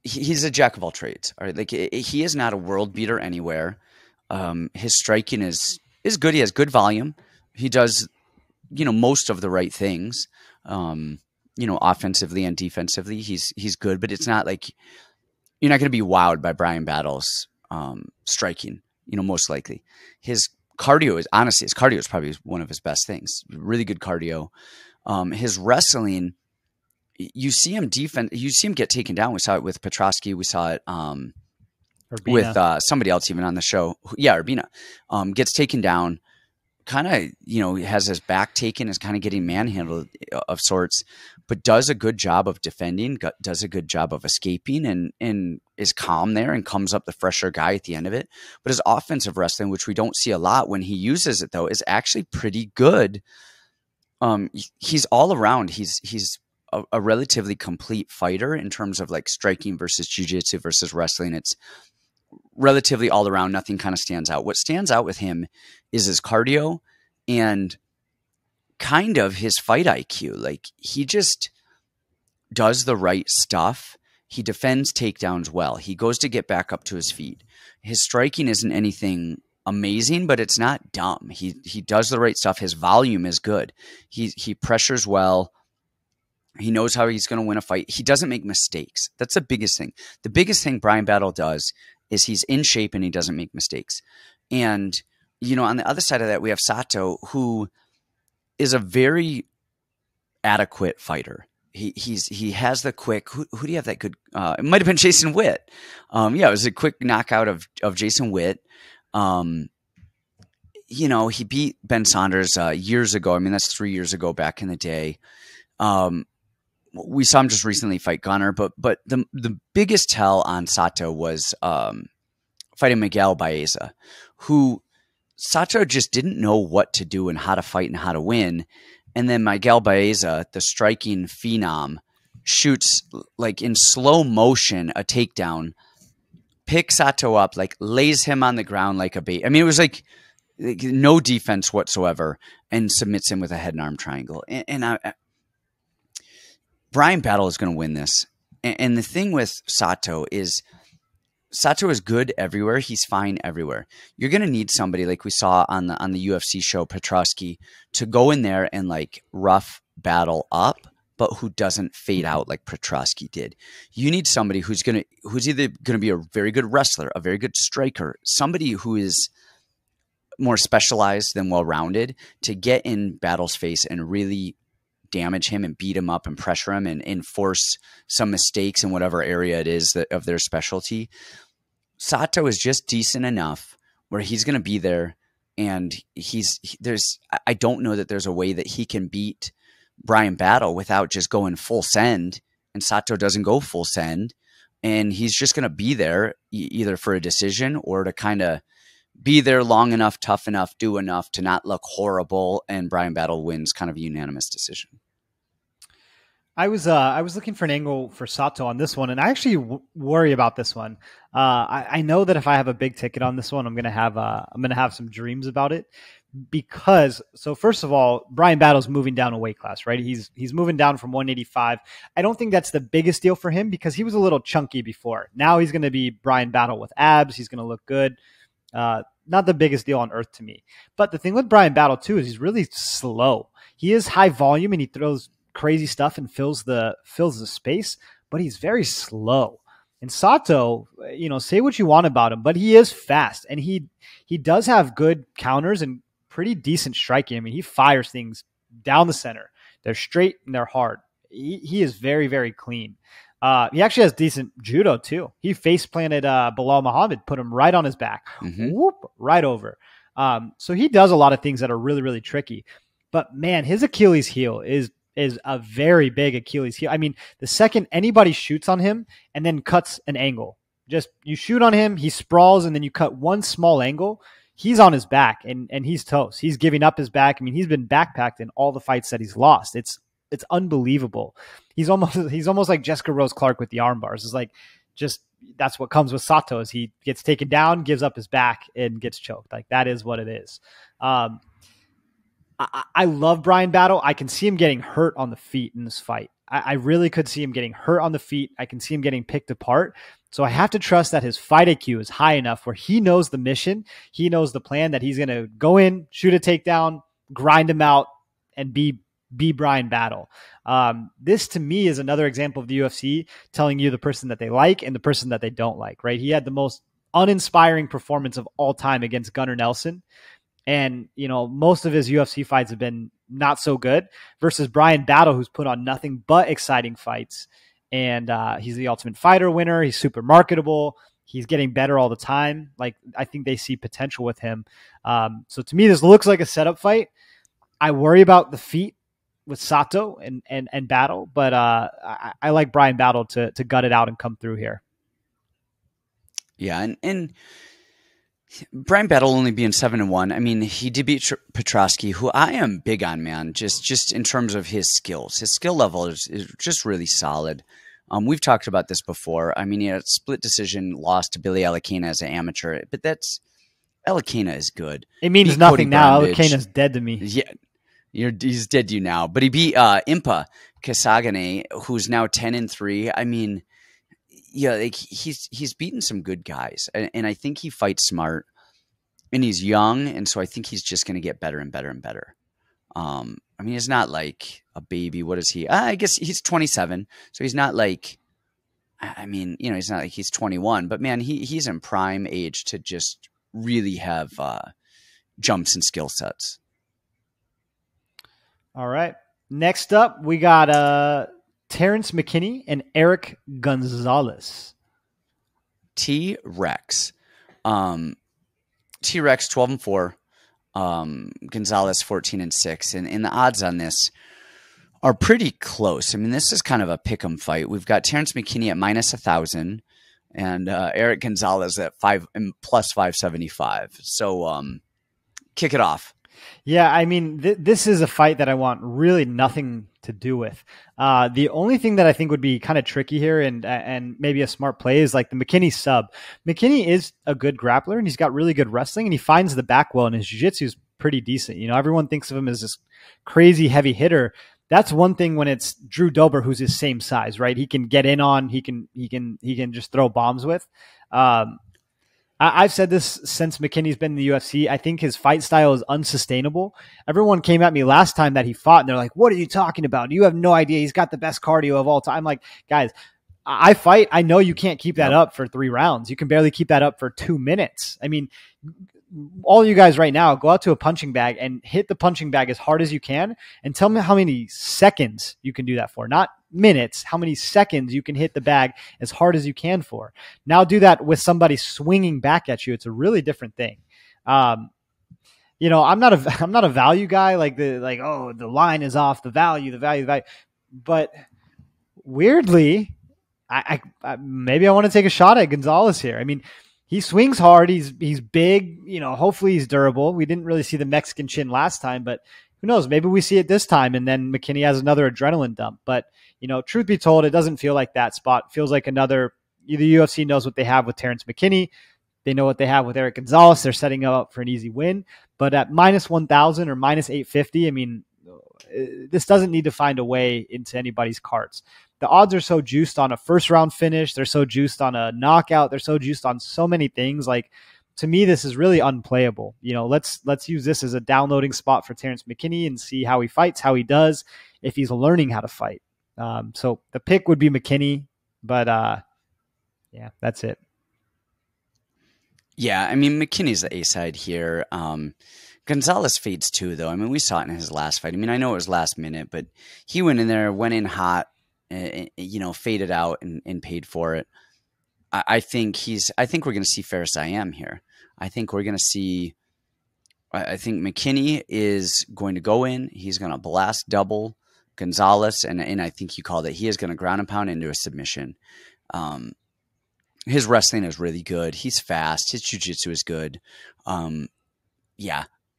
he's a jack of all trades. All right, like he is not a world beater anywhere. His striking is good. He has good volume. He does, most of the right things. Offensively and defensively, he's good, but it's not like you're not going to be wowed by Bryan Battle's striking. Most likely, his cardio is probably one of his best things. Really good cardio. His wrestling, you see him get taken down. We saw it with Petrosky. We saw it with somebody else even on the show. Yeah, Urbina gets taken down. Kind of, has his back taken, is kind of getting manhandled of sorts, but does a good job of defending, does a good job of escaping, and is calm there and comes up the fresher guy at the end of it. But his offensive wrestling, which we don't see a lot when he uses it, though, is actually pretty good. He's all around. He's a relatively complete fighter in terms of like striking versus jiu-jitsu versus wrestling. It's relatively all around. Nothing kind of stands out. What stands out with him is his cardio and kind of his fight IQ. Like he just does the right stuff. He defends takedowns well. He goes to get back up to his feet. His striking isn't anything amazing, but it's not dumb. He does the right stuff. His volume is good. He pressures well. He knows how he's going to win a fight. He doesn't make mistakes. That's the biggest thing. The biggest thing Bryan Battle does is he's in shape and he doesn't make mistakes. And, on the other side of that, we have Sato, who is a very adequate fighter. He has the quick, who do you have that good? It might've been Jason Witt. It was a quick knockout of Jason Witt. He beat Ben Saunders years ago. I mean, that's 3 years ago back in the day. We saw him just recently fight Gunner, but the biggest tell on Sato was fighting Miguel Baeza, who Sato just didn't know what to do and how to fight and how to win. And then Miguel Baeza, the striking phenom, shoots like in slow motion a takedown, picks Sato up, like lays him on the ground like a bait. I mean, it was like no defense whatsoever, and submits him with a head and arm triangle. Bryan Battle is going to win this. And the thing with Sato is Sato is good everywhere. He's fine everywhere. You're going to need somebody like we saw on the UFC show, Petrosky, to go in there and like rough battle up, but who doesn't fade out like Petrosky did. You need somebody who's either going to be a very good wrestler, a very good striker, somebody who is more specialized than well-rounded to get in Battle's face and really damage him and beat him up and pressure him and enforce some mistakes in whatever area it is of their specialty. Sato is just decent enough where he's going to be there, and I don't know that there's a way that he can beat Bryan Battle without just going full send, and Sato doesn't go full send, and he's just going to be there either for a decision or to kind of be there long enough, tough enough, do enough to not look horrible, and Bryan Battle wins kind of a unanimous decision. I was looking for an angle for Sato on this one, and I actually worry about this one. I know that if I have a big ticket on this one, I'm gonna have some dreams about it, because so first of all, Bryan Battle's moving down a weight class, right? He's moving down from 185. I don't think that's the biggest deal for him because he was a little chunky before. Now he's going to be Bryan Battle with abs. He's going to look good. Not the biggest deal on earth to me. But the thing with Bryan Battle too is he's really slow. He is high volume and he throws crazy stuff and fills the space, but he's very slow. And Sato, say what you want about him, but he is fast and he does have good counters and pretty decent striking. I mean, he fires things down the center. They're straight and they're hard. He is very, very clean. He actually has decent judo too. He face planted Bilal Muhammad, put him right on his back, whoop, right over. So he does a lot of things that are really, really tricky. But man, his Achilles heel is a very big Achilles heel. I mean, the second anybody shoots on him and then cuts an angle, just you shoot on him, he sprawls, and then you cut one small angle, he's on his back and he's toast. He's giving up his back. I mean, he's been backpacked in all the fights that he's lost. It's unbelievable. He's almost like Jessica Rose Clark with the arm bars. It's like, just that's what comes with Sato, is he gets taken down, gives up his back, and gets choked. Like, that is what it is. I love Bryan Battle. I can see him getting hurt on the feet in this fight. I really could see him getting hurt on the feet. I can see him getting picked apart. So I have to trust that his fight IQ is high enough where he knows the mission. He knows the plan, that he's going to go in, shoot a takedown, grind him out, and be Bryan Battle. This to me is another example of the UFC telling you the person that they like and the person that they don't like, right? He had the most uninspiring performance of all time against Gunnar Nelson. And, most of his UFC fights have been not so good, versus Bryan Battle, who's put on nothing but exciting fights. And he's the Ultimate Fighter winner. He's super marketable. He's getting better all the time. Like, I think they see potential with him. So to me, this looks like a setup fight. I worry about the feet with Sato and Battle, but I like Bryan Battle to gut it out and come through here. Yeah, and Bryan Battle only being 7-1. I mean, he did beat Petrosky, who I am big on, man. Just in terms of his skills, his skill level is just really solid. We've talked about this before. I mean, he had a split decision loss to Billy Alekena as an amateur, but Alekena is good. It means nothing now. Alekena's dead to me. Yeah. He's dead to you now, but he beat Impa Kasagane, who's now 10-3. I mean, yeah, like he's beaten some good guys, and I think he fights smart, and he's young, and so I think he's just going to get better and better and better. I mean, he's not like a baby. What is he? I guess he's 27, so he's not like. I mean, he's not like he's 21, but man, he's in prime age to just really have jumps and skill sets. All right. Next up, we got Terrance McKinney and Erick Gonzalez. T-Rex. T-Rex 12-4. Gonzalez 14-6. And the odds on this are pretty close. I mean, this is kind of a pick'em fight. We've got Terrance McKinney at -1,000 and Erick Gonzalez at plus 575. So kick it off. Yeah, I mean, this is a fight that I want really nothing to do with. The only thing that I think would be kind of tricky here and maybe a smart play is like the McKinney sub. McKinney is a good grappler and he's got really good wrestling and he finds the back well, and his jiu-jitsu is pretty decent. Everyone thinks of him as this crazy heavy hitter. that's one thing when it's Drew Dober, who's his same size, right? He can get in on, he can just throw bombs with. I've said this since McKinney's been in the UFC. I think his fight style is unsustainable. Everyone came at me last time that he fought, and they're like, what are you talking about? You have no idea. He's got the best cardio of all time. I'm like, guys, I fight. I know you can't keep that up for 3 rounds. You can barely keep that up for 2 minutes. I mean, all you guys right now, go out to a punching bag and hit the punching bag as hard as you can and tell me how many seconds you can do that for. Not minutes, how many seconds you can hit the bag as hard as you can for. Now do that with somebody swinging back at you. It's a really different thing. I'm not a value guy, the line is off, the value. But weirdly, I maybe I want to take a shot at Gonzalez here. I mean, he swings hard. He's big. Hopefully he's durable. We didn't really see the Mexican chin last time, but who knows? Maybe we see it this time, and then McKinney has another adrenaline dump. But truth be told, it doesn't feel like that spot. It feels like another. The UFC knows what they have with Terrance McKinney. They know what they have with Erick Gonzalez. They're setting up for an easy win. But at -1,000 or -850, I mean, this doesn't need to find a way into anybody's cards. The odds are so juiced on a first round finish. They're so juiced on a knockout. They're so juiced on so many things. Like, to me, this is really unplayable. Let's use this as a downloading spot for Terrance McKinney and see how he fights, how he does, if he's learning how to fight. So the pick would be McKinney, but yeah, that's it. Yeah, I mean, McKinney's the A side here. Gonzalez fades too, though. I mean, we saw it in his last fight. I mean, I know it was last minute, but he went in there, went in hot, faded out and paid for it. I think we're going to see Faris Ayam here. I think McKinney is going to go in. He's going to blast double Gonzalez. And I think you called it. He is going to ground and pound into a submission. His wrestling is really good. He's fast. His jiu-jitsu is good.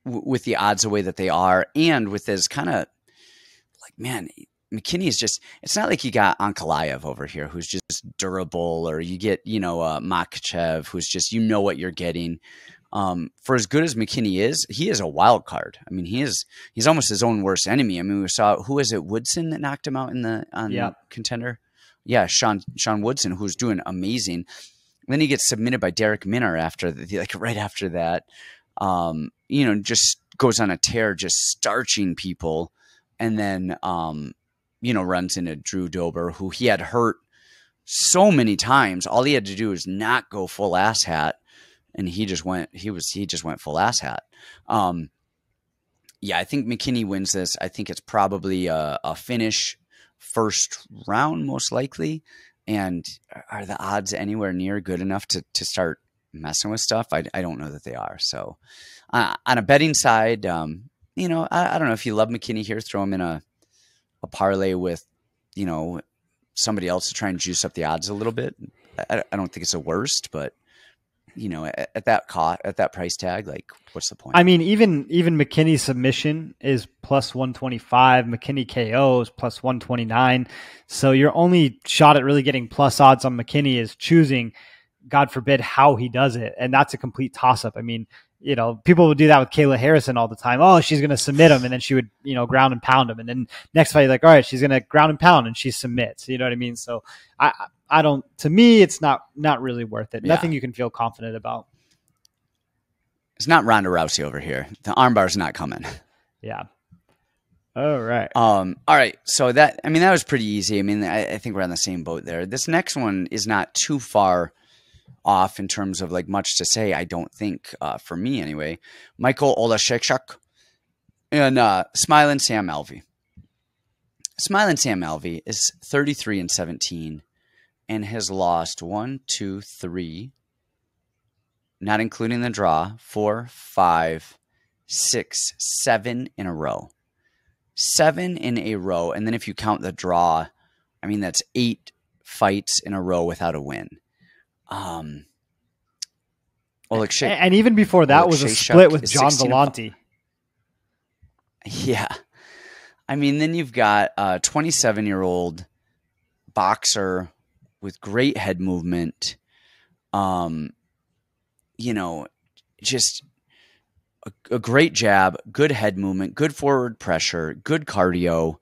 With the odds the way that they are, and with this kind of like, man, McKinney is just, it's not like you got Ankalaev over here who's just durable, or you get, Makhachev who's just, what you're getting. For as good as McKinney is, he is a wild card. I mean, he's almost his own worst enemy. I mean, we saw, who is it, Woodson, that knocked him out on Contender? Yeah, Sean Woodson, who's doing amazing. Then he gets submitted by Derek Minner right after that. Just goes on a tear, just starching people. And then, runs into Drew Dober, who he had hurt so many times. All he had to do was not go full ass hat. And he just went full ass hat. I think McKinney wins this. I think it's probably a finish first round, most likely. And are the odds anywhere near good enough to start messing with stuff? I don't know that they are. So on a betting side, I don't know if you love McKinney here, throw him in a parlay with, somebody else to try and juice up the odds a little bit. I don't think it's the worst, but at that price tag, like, what's the point? I mean, even McKinney's submission is +125. McKinney KO is +129. So your only shot at really getting plus odds on McKinney is choosing, God forbid, how he does it. And that's a complete toss up. I mean, people would do that with Kayla Harrison all the time. Oh, she's going to submit him. And then she would, ground and pound him. And then next fight, like, all right, she's going to ground and pound, and she submits. You know what I mean? So I don't, to me, it's not really worth it. Yeah. Nothing you can feel confident about. It's not Ronda Rousey over here. The armbar's not coming. Yeah. All right. All right. So that was pretty easy. I mean, I think we're on the same boat there. This next one is not too far off in terms of like much to say, I don't think, for me anyway. Michal Oleksiejczuk and Smiling Sam Alvey. Smiling Sam Alvey is 33-17 and has lost 1, 2, 3, not including the draw, 4, 5, 6, 7 in a row. 7 in a row. And then if you count the draw, I mean, that's 8 fights in a row without a win. And even before that was a split with John Vellante. Yeah. I mean, then you've got a 27-year-old boxer with great head movement. Just a great jab, good head movement, good forward pressure, good cardio.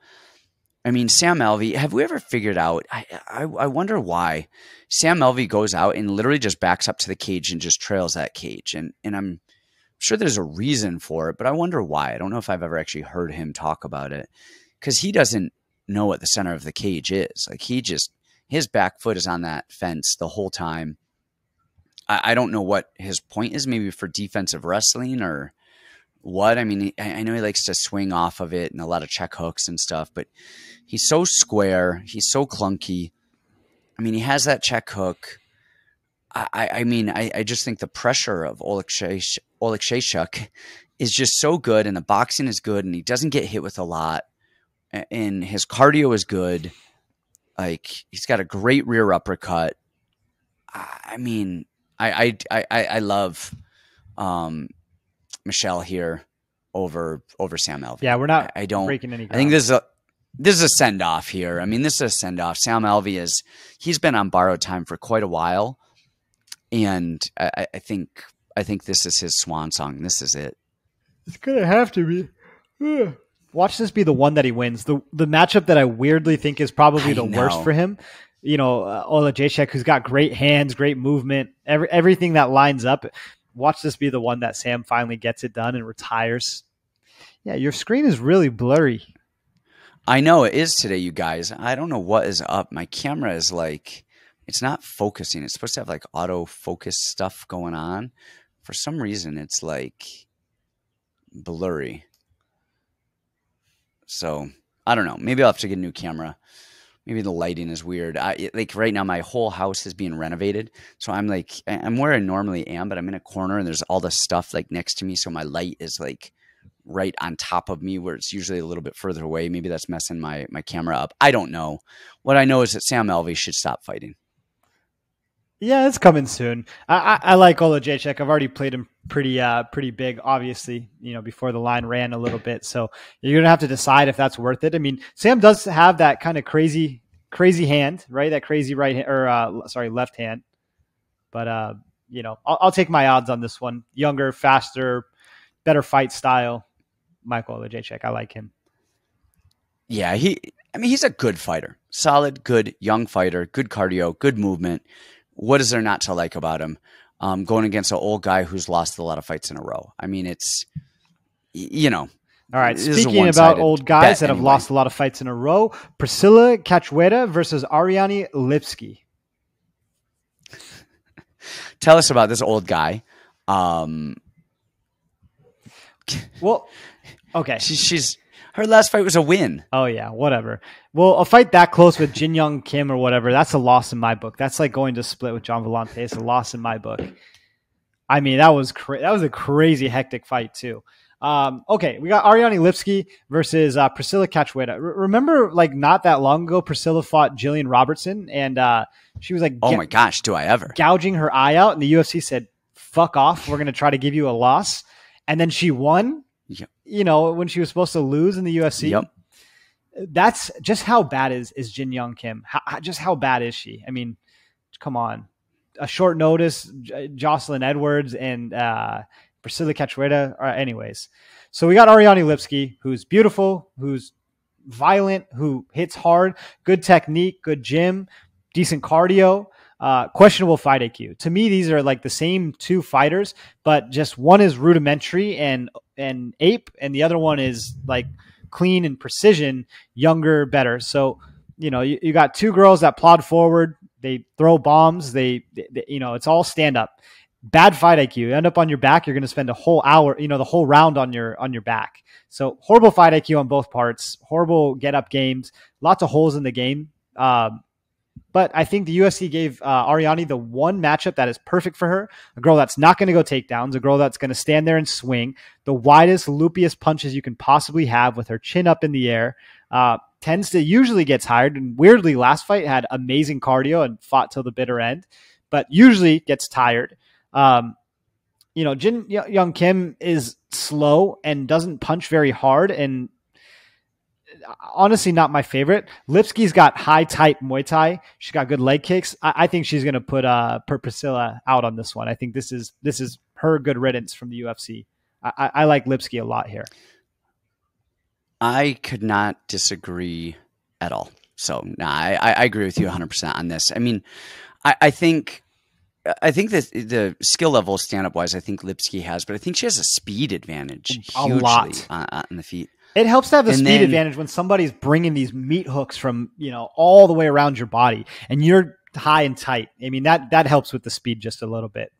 I mean, Sam Alvey, have we ever figured out, I wonder why Sam Alvey goes out and literally just backs up to the cage and just trails that cage. And I'm sure there's a reason for it, but I wonder why. I don't know if I've ever actually heard him talk about it, because he doesn't know what the center of the cage is. Like, his back foot is on that fence the whole time. I don't know what his point is, maybe for defensive wrestling or what. I mean, I know he likes to swing off of it and a lot of check hooks and stuff, but he's so square. He's so clunky. I mean, he has that check hook. I mean, I just think the pressure of Oleksiejczuk is just so good, and the boxing is good, and he doesn't get hit with a lot, and his cardio is good. Like, he's got a great rear uppercut. I mean, I love Michal here over Sam Alvey. Yeah, we're not I don't breaking any ground. I think this is a send off here. I mean, this is a send off. Sam Alvey he's been on borrowed time for quite a while, and I think this is his swan song. This is it. It's gonna have to be. Watch this be the one that he wins. The matchup that I weirdly think is probably the worst for him. You know, Oleksiejczuk, who's got great hands, great movement, everything that lines up. Watch this be the one that Sam finally gets it done and retires. Yeah, your screen is really blurry. I know it is today, you guys. I don't know what is up. My camera is like, it's not focusing. It's supposed to have like autofocus stuff going on. For some reason, it's like blurry. So I don't know. Maybe I'll have to get a new camera. Maybe the lighting is weird. Like right now, my whole house is being renovated. So I'm where I normally am, but I'm in a corner and there's all this stuff like next to me. So my light is like right on top of me, where it's usually a little bit further away. Maybe that's messing my camera up. I don't know. What I know is that Sam Alvey should stop fighting. Yeah, it's coming soon. I like Oleksiejczuk. I've already played him pretty big, obviously, you know, before the line ran a little bit. So you're going to have to decide if that's worth it. I mean, Sam does have that kind of crazy hand, right? That crazy left hand. But, you know, I'll take my odds on this one. Younger, faster, better fight style. Michael Oleksiejczuk. I like him. Yeah, he's a good fighter. Solid, good, young fighter, good cardio, good movement. What is there not to like about him? Going against an old guy who's lost a lot of fights in a row. I mean, it's, you know. All right, speaking about old guys that have lost a lot of fights in a row, Oleksiejczuk versus Ariane Lipski. Tell us about this old guy. Well, okay. Her last fight was a win. Oh, yeah, whatever. Well, a fight that close with Jin Young Kim or whatever, that's a loss in my book. That's like going to split with John Vellante. It's a loss in my book. I mean, that was a crazy, hectic fight, too. Okay, we got Ariane Lipski versus Oleksiejczuk. Remember, like, not that long ago, Priscilla fought Jillian Robertson, and she was like, oh my gosh, do I ever? Gouging her eye out, and the UFC said, fuck off, we're going to try to give you a loss. And then she won. Yep. You know, when she was supposed to lose in the UFC. Yep. That's just how bad is Jin Young Kim. How bad is she? I mean, come on. A short notice, Jocelyn Edwards and Oleksiejczuk. Anyways, so we got Ariane Lipski, who's beautiful, who's violent, who hits hard, good technique, good gym, decent cardio. Questionable fight IQ. To me, these are like the same two fighters, but just one is rudimentary and ape, and the other one is like clean and precision, younger, better. So, you know, you got two girls that plod forward, they throw bombs, they you know, it's all stand up. Bad fight IQ. You end up on your back, you're going to spend a whole hour, you know, the whole round on your back. So horrible fight IQ on both parts, horrible get up games, lots of holes in the game. But I think the UFC gave Ariane the one matchup that is perfect for her. A girl that's not going to go takedowns, a girl that's going to stand there and swing. The widest, loopiest punches you can possibly have with her chin up in the air. Tends to usually get tired. And weirdly, last fight had amazing cardio and fought till the bitter end. But usually gets tired. You know, Jin Young Kim is slow and doesn't punch very hard, and honestly not my favorite. Lipski's got high type Muay Thai. She's got good leg kicks. I think she's going to put Priscilla out on this one. I think this is her good riddance from the UFC. I like Lipski a lot here. I could not disagree at all. So I agree with you 100% on this. I mean, I think that the skill level stand up wise, I think Lipski has, but I think she has a speed advantage hugely lot on the feet. It helps to have the speed advantage when somebody's bringing these meat hooks from, all the way around your body and you're high and tight. I mean, that helps with the speed just a little bit.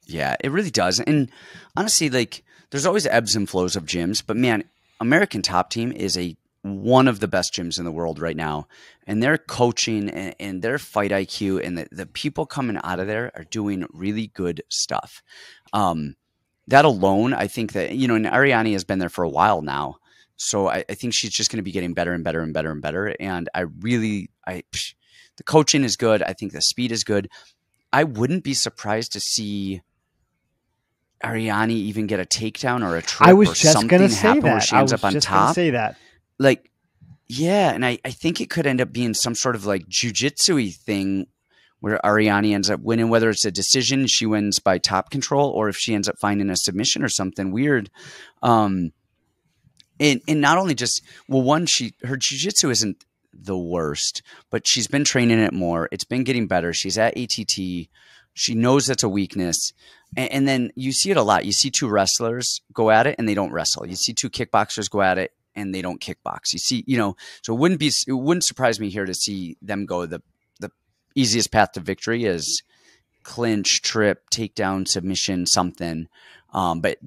Yeah, it really does. And honestly, like there's always ebbs and flows of gyms, but man, American Top Team is one of the best gyms in the world right now. And their coaching and their fight IQ and the people coming out of there are doing really good stuff. That alone, I think that, and Ariane has been there for a while now. So I think she's just going to be getting better and better and better and better. And the coaching is good. I think the speed is good. I wouldn't be surprised to see Ariane even get a takedown or a trip or something happen where she ends up on top. Say that. Like, yeah, and I think it could end up being some sort of like jiu-jitsu-y thing where Ariane ends up winning, whether it's a decision, she wins by top control, or if she ends up finding a submission or something weird. And not only just, well, her jiu-jitsu isn't the worst, but she's been training it more. It's been getting better. She's at ATT. She knows that's a weakness. And then you see it a lot. You see two wrestlers go at it and they don't wrestle. You see two kickboxers go at it and they don't kickbox. You see, so it wouldn't surprise me here to see them go the easiest path to victory is clinch, trip, takedown, submission, something. But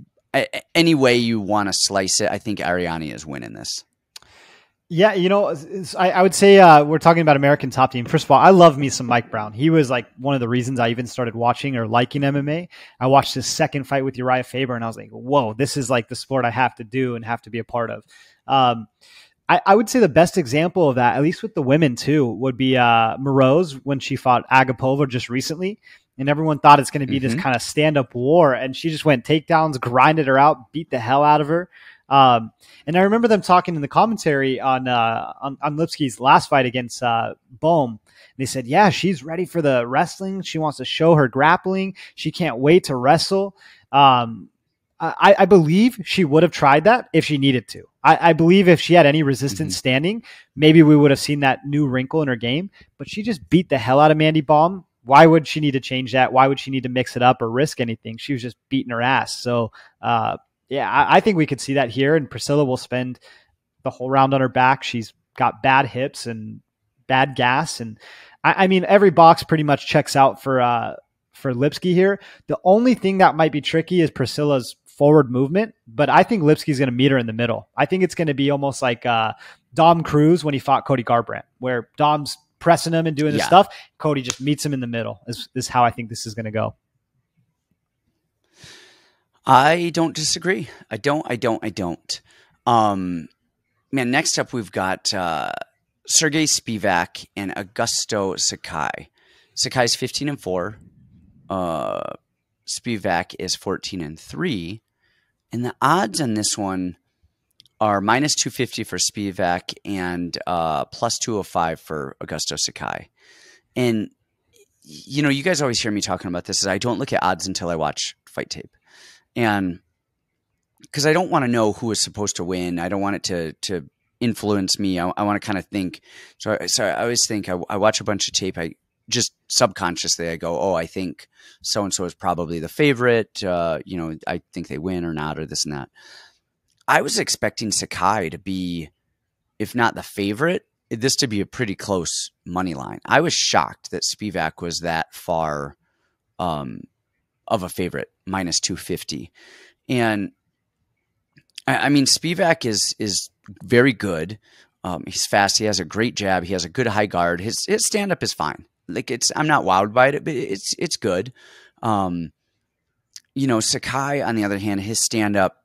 any way you want to slice it, I think Ariane is winning this. Yeah, I would say we're talking about American Top Team. First of all, I love me some Mike Brown. He was like one of the reasons I even started watching or liking MMA. I watched his second fight with Uriah Faber, and I was like, whoa, this is like the sport I have to do and have to be a part of. I would say the best example of that, at least with the women too, would be Moroz when she fought Agapova just recently. And everyone thought it's going to be this kind of stand-up war. And she just went takedowns, grinded her out, beat the hell out of her. And I remember them talking in the commentary on Lipski's last fight against Bohm. They said, yeah, she's ready for the wrestling. She wants to show her grappling. She can't wait to wrestle. I believe she would have tried that if she needed to. I believe if she had any resistance standing, maybe we would have seen that new wrinkle in her game. But she just beat the hell out of Mandy Baum. Why would she need to change that? Why would she need to mix it up or risk anything? She was just beating her ass. So, I think we could see that here. And Priscilla will spend the whole round on her back. She's got bad hips and bad gas. And I mean, every box pretty much checks out for Lipski here. The only thing that might be tricky is Priscilla's forward movement, but I think Lipski's going to meet her in the middle. I think it's going to be almost like Dom Cruz when he fought Cody Garbrandt, where Dom's pressing him and doing this stuff. Cody just meets him in the middle. This is how I think this is going to go. I don't disagree. I don't. Man, next up we've got Sergey Spivak and Augusto Sakai. Sakai's 15-4. Spivak is 14-3. And the odds on this one are minus 250 for Spivak and plus 205 for Augusto Sakai. And, you guys always hear me talking about this, is I don't look at odds until I watch fight tape. And because I don't want to know who is supposed to win. I don't want it to influence me. I want to kind of think. So I always think I watch a bunch of tape. I just subconsciously I go, oh, I think so-and-so is probably the favorite. I think they win or not or this and that. I was expecting Sakai to be, if not the favorite, this to be a pretty close money line. I was shocked that Spivak was that far of a favorite, minus 250. And I mean, Spivak is very good. He's fast. He has a great jab. He has a good high guard. His stand-up is fine. Like I'm not wowed by it, but it's good. Sakai, on the other hand, his stand-up,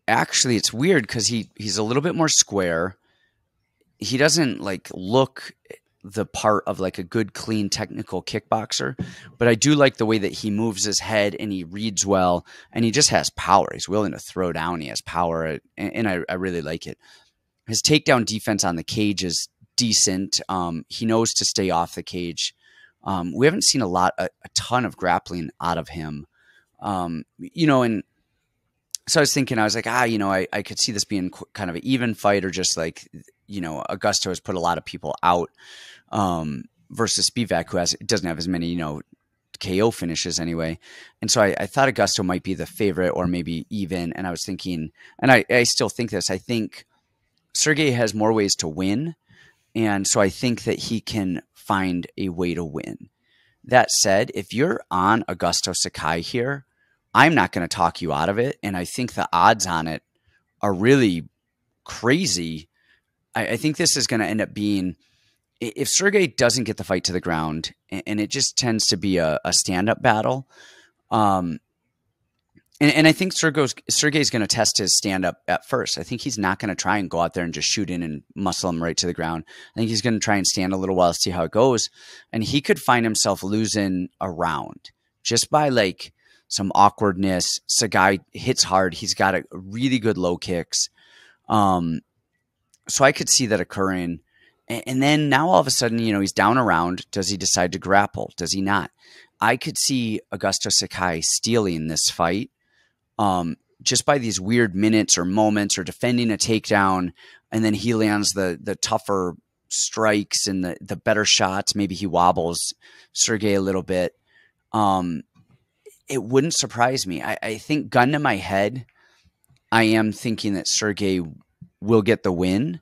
actually, it's weird because he's a little bit more square. He doesn't look the part of a good, clean, technical kickboxer, but I do like the way that he moves his head and he reads well, and he just has power. He's willing to throw down. He has power, and I really like it. His takedown defense on the cage is decent. He knows to stay off the cage. We haven't seen a ton of grappling out of him. And so I was thinking, I was like, I could see this being kind of an even fight, or just Augusto has put a lot of people out versus Spivak, who doesn't have as many, KO finishes anyway. And so I thought Augusto might be the favorite or maybe even. And I was thinking, and I still think this, I think Sergey has more ways to win. And so I think that he can find a way to win. That said, if you're on Augusto Sakai here, I'm not going to talk you out of it. And I think the odds on it are really crazy. I think this is going to end up being, if Sergey doesn't get the fight to the ground, and it just tends to be a stand-up battle, and I think Sergey's going to test his stand-up at first. I think he's not going to try and go out there and just shoot in and muscle him right to the ground. I think he's going to try and stand a little while, see how it goes, and he could find himself losing a round just by like some awkwardness. Sakai hits hard. He's got a really good low kicks. So I could see that occurring. And then now all of a sudden, he's down a round. Does he decide to grapple? Does he not? I could see Augusto Sakai stealing this fight just by these weird minutes or moments or defending a takedown. And then he lands the tougher strikes and the better shots. Maybe he wobbles Sergey a little bit. It wouldn't surprise me. I think gun to my head, I am thinking that Sergey will get the win.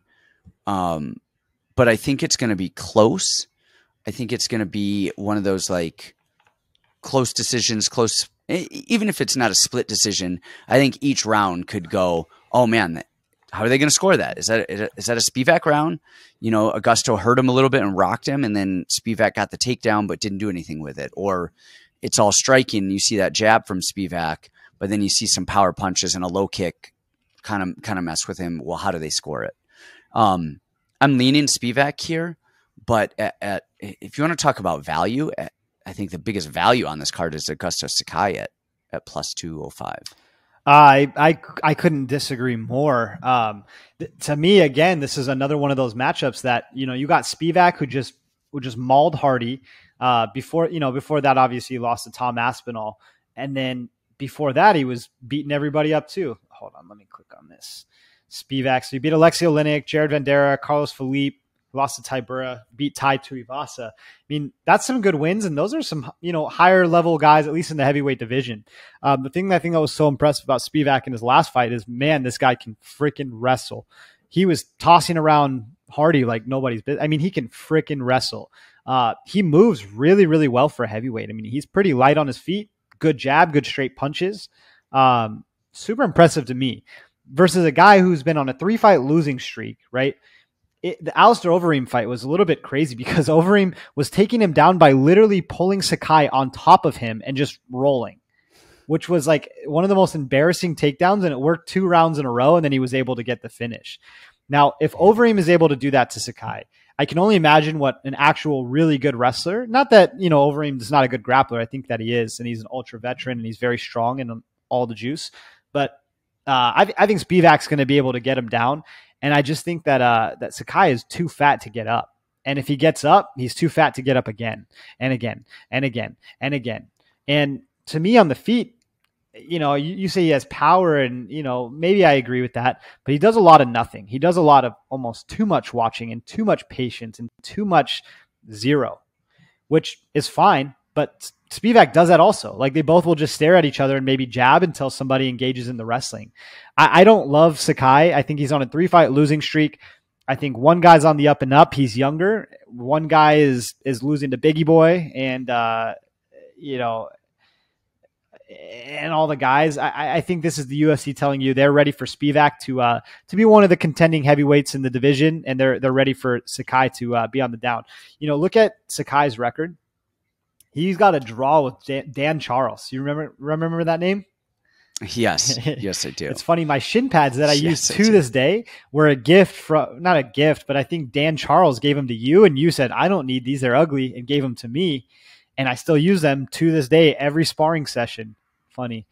But I think it's going to be close. I think it's going to be one of those like close decisions, even if it's not a split decision. I think each round could go, oh man, how are they going to score that? Is that a Spivak round? Augusto hurt him a little bit and rocked him, and then Spivak got the takedown but didn't do anything with it. Or it's all striking, and you see that jab from Spivak, but then you see some power punches and a low kick kind of mess with him. Well, how do they score it? I'm leaning Spivak here, but if you want to talk about value, I think the biggest value on this card is Augusto Sakai at plus 205. I couldn't disagree more. To me, again, this is another one of those matchups that, you got Spivak who just mauled Hardy. Before that, obviously he lost to Tom Aspinall. And then before that, he was beating everybody up too. Hold on, let me click on this. Spivak. So he beat Alexei Oleinik, Jared Vandera, Carlos Felipe, lost to Tybura, beat Tai Tuivasa. I mean, that's some good wins, and those are some, higher level guys, at least in the heavyweight division. The thing I think that was so impressive about Spivak in his last fight is, man, this guy can freaking wrestle. He was tossing around Hardy like nobody's business. I mean, he can freaking wrestle. He moves really, really well for a heavyweight. I mean, he's pretty light on his feet, good jab, good straight punches. Super impressive to me. Versus a guy who's been on a 3-fight losing streak, right? The Alistair Overeem fight was a little bit crazy because Overeem was taking him down by literally pulling Sakai on top of him and just rolling, which was like one of the most embarrassing takedowns, and it worked 2 rounds in a row, and then he was able to get the finish. Now, if Overeem is able to do that to Sakai, I can only imagine what an actual really good wrestler, not that, Overeem is not a good grappler. I think that he is, and he's an ultra veteran, and he's very strong and all the juice, but I think Spivak's going to be able to get him down, and I just think that Sakai is too fat to get up. And if he gets up, he's too fat to get up again and again and again and again. And to me, on the feet, you say he has power, and maybe I agree with that, but he does a lot of nothing. He does a lot of almost too much watching and too much patience and too much zero, which is fine. But Spivak does that also. Like, they both will just stare at each other and maybe jab until somebody engages in the wrestling. I don't love Sakai. I think he's on a 3-fight losing streak. I think one guy's on the up and up. He's younger. One guy is losing to Biggie Boy, and and all the guys. I think this is the UFC telling you they're ready for Spivak to be one of the contending heavyweights in the division, and they're ready for Sakai to be on the down. Look at Sakai's record. He's got a draw with Dan Charles. You remember that name? Yes. Yes, I do. It's funny. My shin pads that I use to this day were a gift from, not a gift, but I think Dan Charles gave them to you, and you said, I don't need these, they're ugly, and gave them to me. And I still use them to this day, every sparring session. Funny.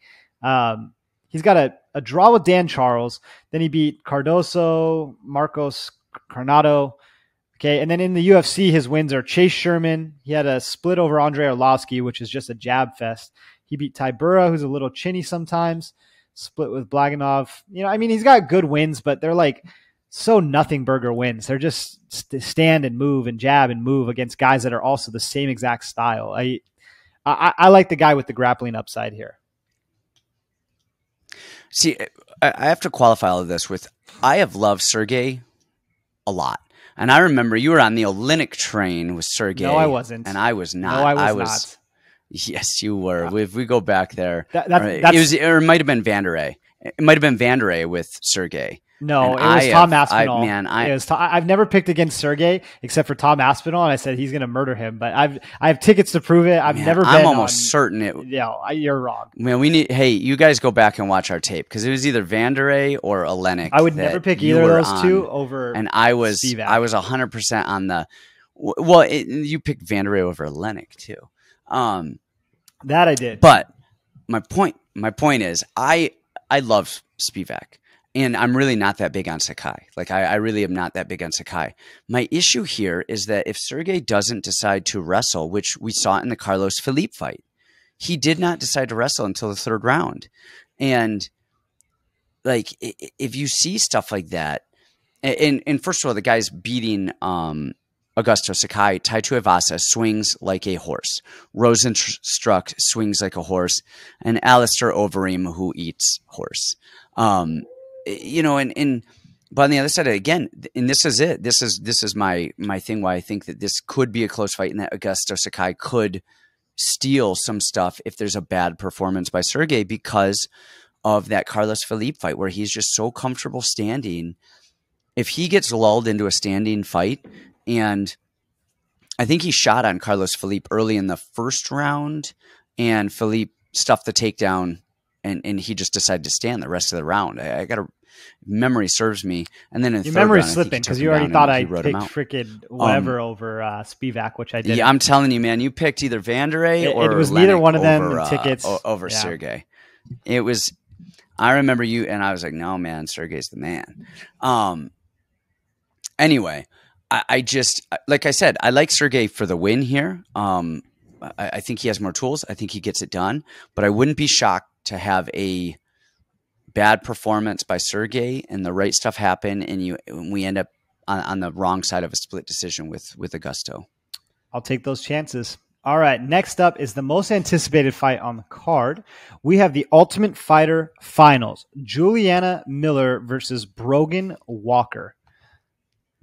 He's got a draw with Dan Charles. Then he beat Cardoso, Marcos Coronado. Okay, and then in the UFC, his wins are Chase Sherman. He had a split over Andrei Arlovsky, which is just a jab fest. He beat Tybura, who's a little chinny sometimes. Split with Blaganov. He's got good wins, but they're like so nothing burger wins. They're just stand and move and jab and move against guys that are also the same exact style. I like the guy with the grappling upside here. See, I have to qualify all of this with, I have loved Sergey a lot. And I remember you were on the Olynyk train with Sergey. No, I wasn't. And I was not. No, I was not. Yes, you were. If we go back there, it might have been Vanderay. It might have been Vanderay with Sergey. No, and it was Tom Aspinall. Man, I've never picked against Sergey except for Tom Aspinall, and I said he's going to murder him. But I have tickets to prove it. I'm almost certain it. Yeah, you're wrong. Man, hey, you guys go back and watch our tape because it was either Vanderay or Olynyk. I would never pick either of those two over. And I was Spivak. I was 100% on the. Well, you picked Vanderay over Olynyk too. That I did. But my point is, I love Spivak. And I'm really not that big on Sakai. Like, I really am not that big on Sakai. My issue here is that if Sergey doesn't decide to wrestle, which we saw in the Carlos Felipe fight, he did not decide to wrestle until the third round. And, like, if you see stuff like that, and first of all, the guy's beating Augusto Sakai, Tai Tuivasa swings like a horse. Rosenstruck swings like a horse. And Alistair Overeem, who eats horse. But on the other side, again, and this is it. This is my thing. Why I think that this could be a close fight, and that Augusto Sakai could steal some stuff if there's a bad performance by Sergey because of that Carlos Felipe fight, where he's just so comfortable standing. If he gets lulled into a standing fight, and I think he shot on Carlos Felipe early in the first round, and Felipe stuffed the takedown, and he just decided to stand the rest of the round. I got to. Memory serves me, and then in your third memory's round, slipping because you already thought I picked freaking whatever over Spivak, which I did. Yeah, I'm telling you, man, you picked either Vanderay or it was Olenek neither one of them over, in tickets over Sergey. It was. I remember you, and I was like, no, man, Sergey's the man. Anyway, I just like I said, I like Sergey for the win here. I think he has more tools. I think he gets it done, but I wouldn't be shocked to have a bad performance by Sergey and the right stuff happen, and we end up on the wrong side of a split decision with Augusto. I'll take those chances. All right, next up is the most anticipated fight on the card. We have the Ultimate Fighter Finals, Juliana Miller versus Brogan Walker.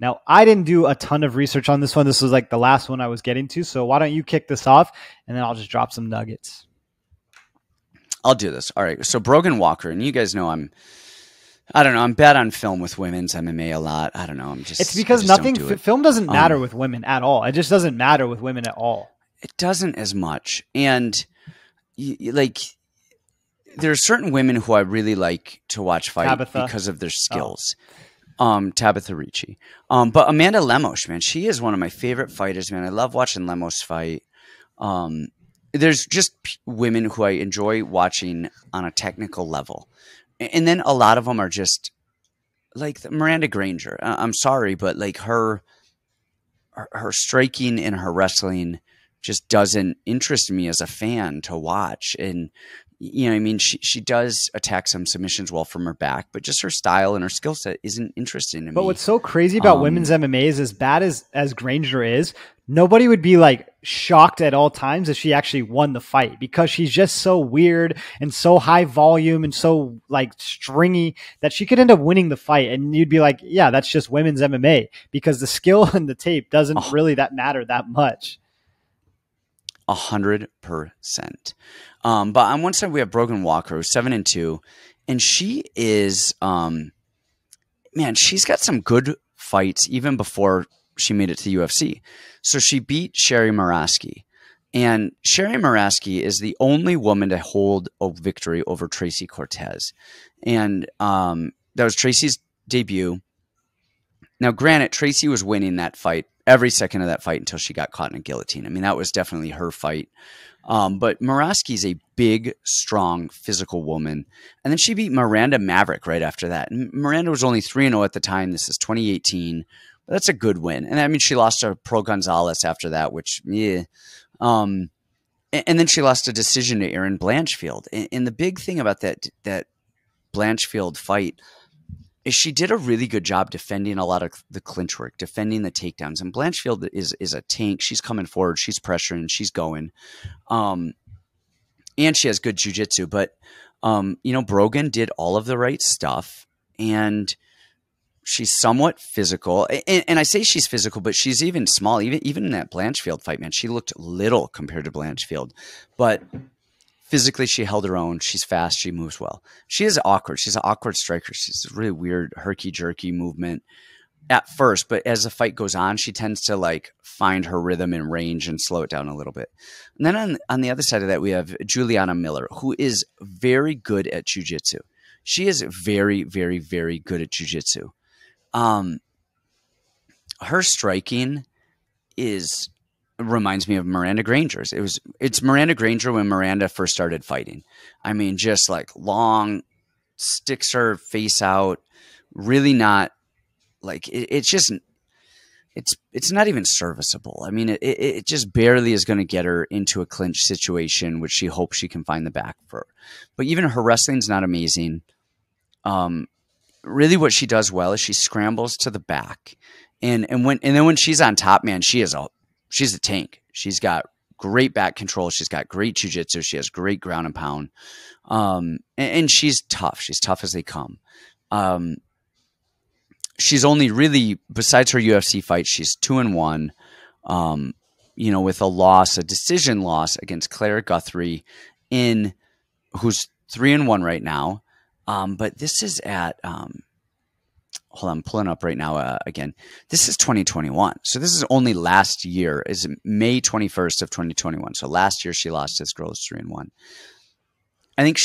Now, I didn't do a ton of research on this one. This was like the last one I was getting to, so why don't you kick this off, and then I'll just drop some nuggets. I'll do this. All right. So Brogan Walker, and you guys know I'm bad on film with women's MMA a lot. I don't know. It's because film doesn't matter with women at all. It just doesn't matter with women at all. It doesn't as much. And there's certain women who I really like to watch fight Tabitha. Because of their skills. Tabitha Ricci. But Amanda Lemos, man, she is one of my favorite fighters, man. I love watching Lemos fight. There's just women who I enjoy watching on a technical level. And then a lot of them are just like Miranda Granger. I'm sorry, but like her striking and her wrestling just doesn't interest me as a fan to watch. And, you know, I mean, she does attack some submissions well from her back, but just her style and her skill set isn't interesting to me. But what's so crazy about women's MMA is as bad as Granger is, nobody would be like shocked at all times if she actually won the fight because she's just so weird and so high volume and so like stringy that she could end up winning the fight. And you'd be like, yeah, that's just women's MMA because the skill and the tape doesn't really matter that much. 100%. But on one side we have Brogan Walker, who's 7-2, and she is, man, she's got some good fights even before she made it to the UFC. So she beat Sherry Maraski, and Sherry Maraski is the only woman to hold a victory over Tracy Cortez. And that was Tracy's debut. Now, granted, Tracy was winning that fight every second of that fight until she got caught in a guillotine. I mean, that was definitely her fight. But Maraski's a big, strong, physical woman. And then she beat Miranda Maverick right after that. And Miranda was only 3-0 at the time. This is 2018. But that's a good win. And I mean, she lost to Pro Gonzalez after that, which, yeah. And then she lost a decision to Erin Blanchfield. And the big thing about that Blanchfield fight she did a really good job defending a lot of the clinch work, defending the takedowns. And Blanchfield is a tank. She's coming forward. She's pressuring. She's going. And she has good jiu-jitsu. But, Brogan did all of the right stuff. And she's somewhat physical. And I say she's physical, but she's even small. Even in that Blanchfield fight, man, she looked little compared to Blanchfield. But physically, she held her own. She's fast. She moves well. She is awkward. She's an awkward striker. She's a really weird, herky-jerky movement at first. But as the fight goes on, she tends to find her rhythm and range and slow it down a little bit. And then on the other side of that, we have Juliana Miller, who is very good at jiu-jitsu. She is very, very, very good at jiu-jitsu. Her striking reminds me of Miranda Granger's. It's Miranda Granger when Miranda first started fighting. I mean, just long, sticks her face out, really not it's not even serviceable. I mean, it just barely is going to get her into a clinch situation, which she hopes she can find the back for. But even her wrestling's not amazing. Really what she does well is she scrambles to the back. And then when she's on top, man, she's a tank. She's got great back control. She's got great jiu-jitsu. She has great ground and pound. And she's tough. She's tough as they come. She's only really, besides her UFC fight, she's 2-1, with a decision loss against Claire Guthrie who's 3-1 right now. But this is at, hold on, I'm pulling up right now again. This is 2021. So this is only last year, is May 21st of 2021. So last year she lost this girl is 3-1. I think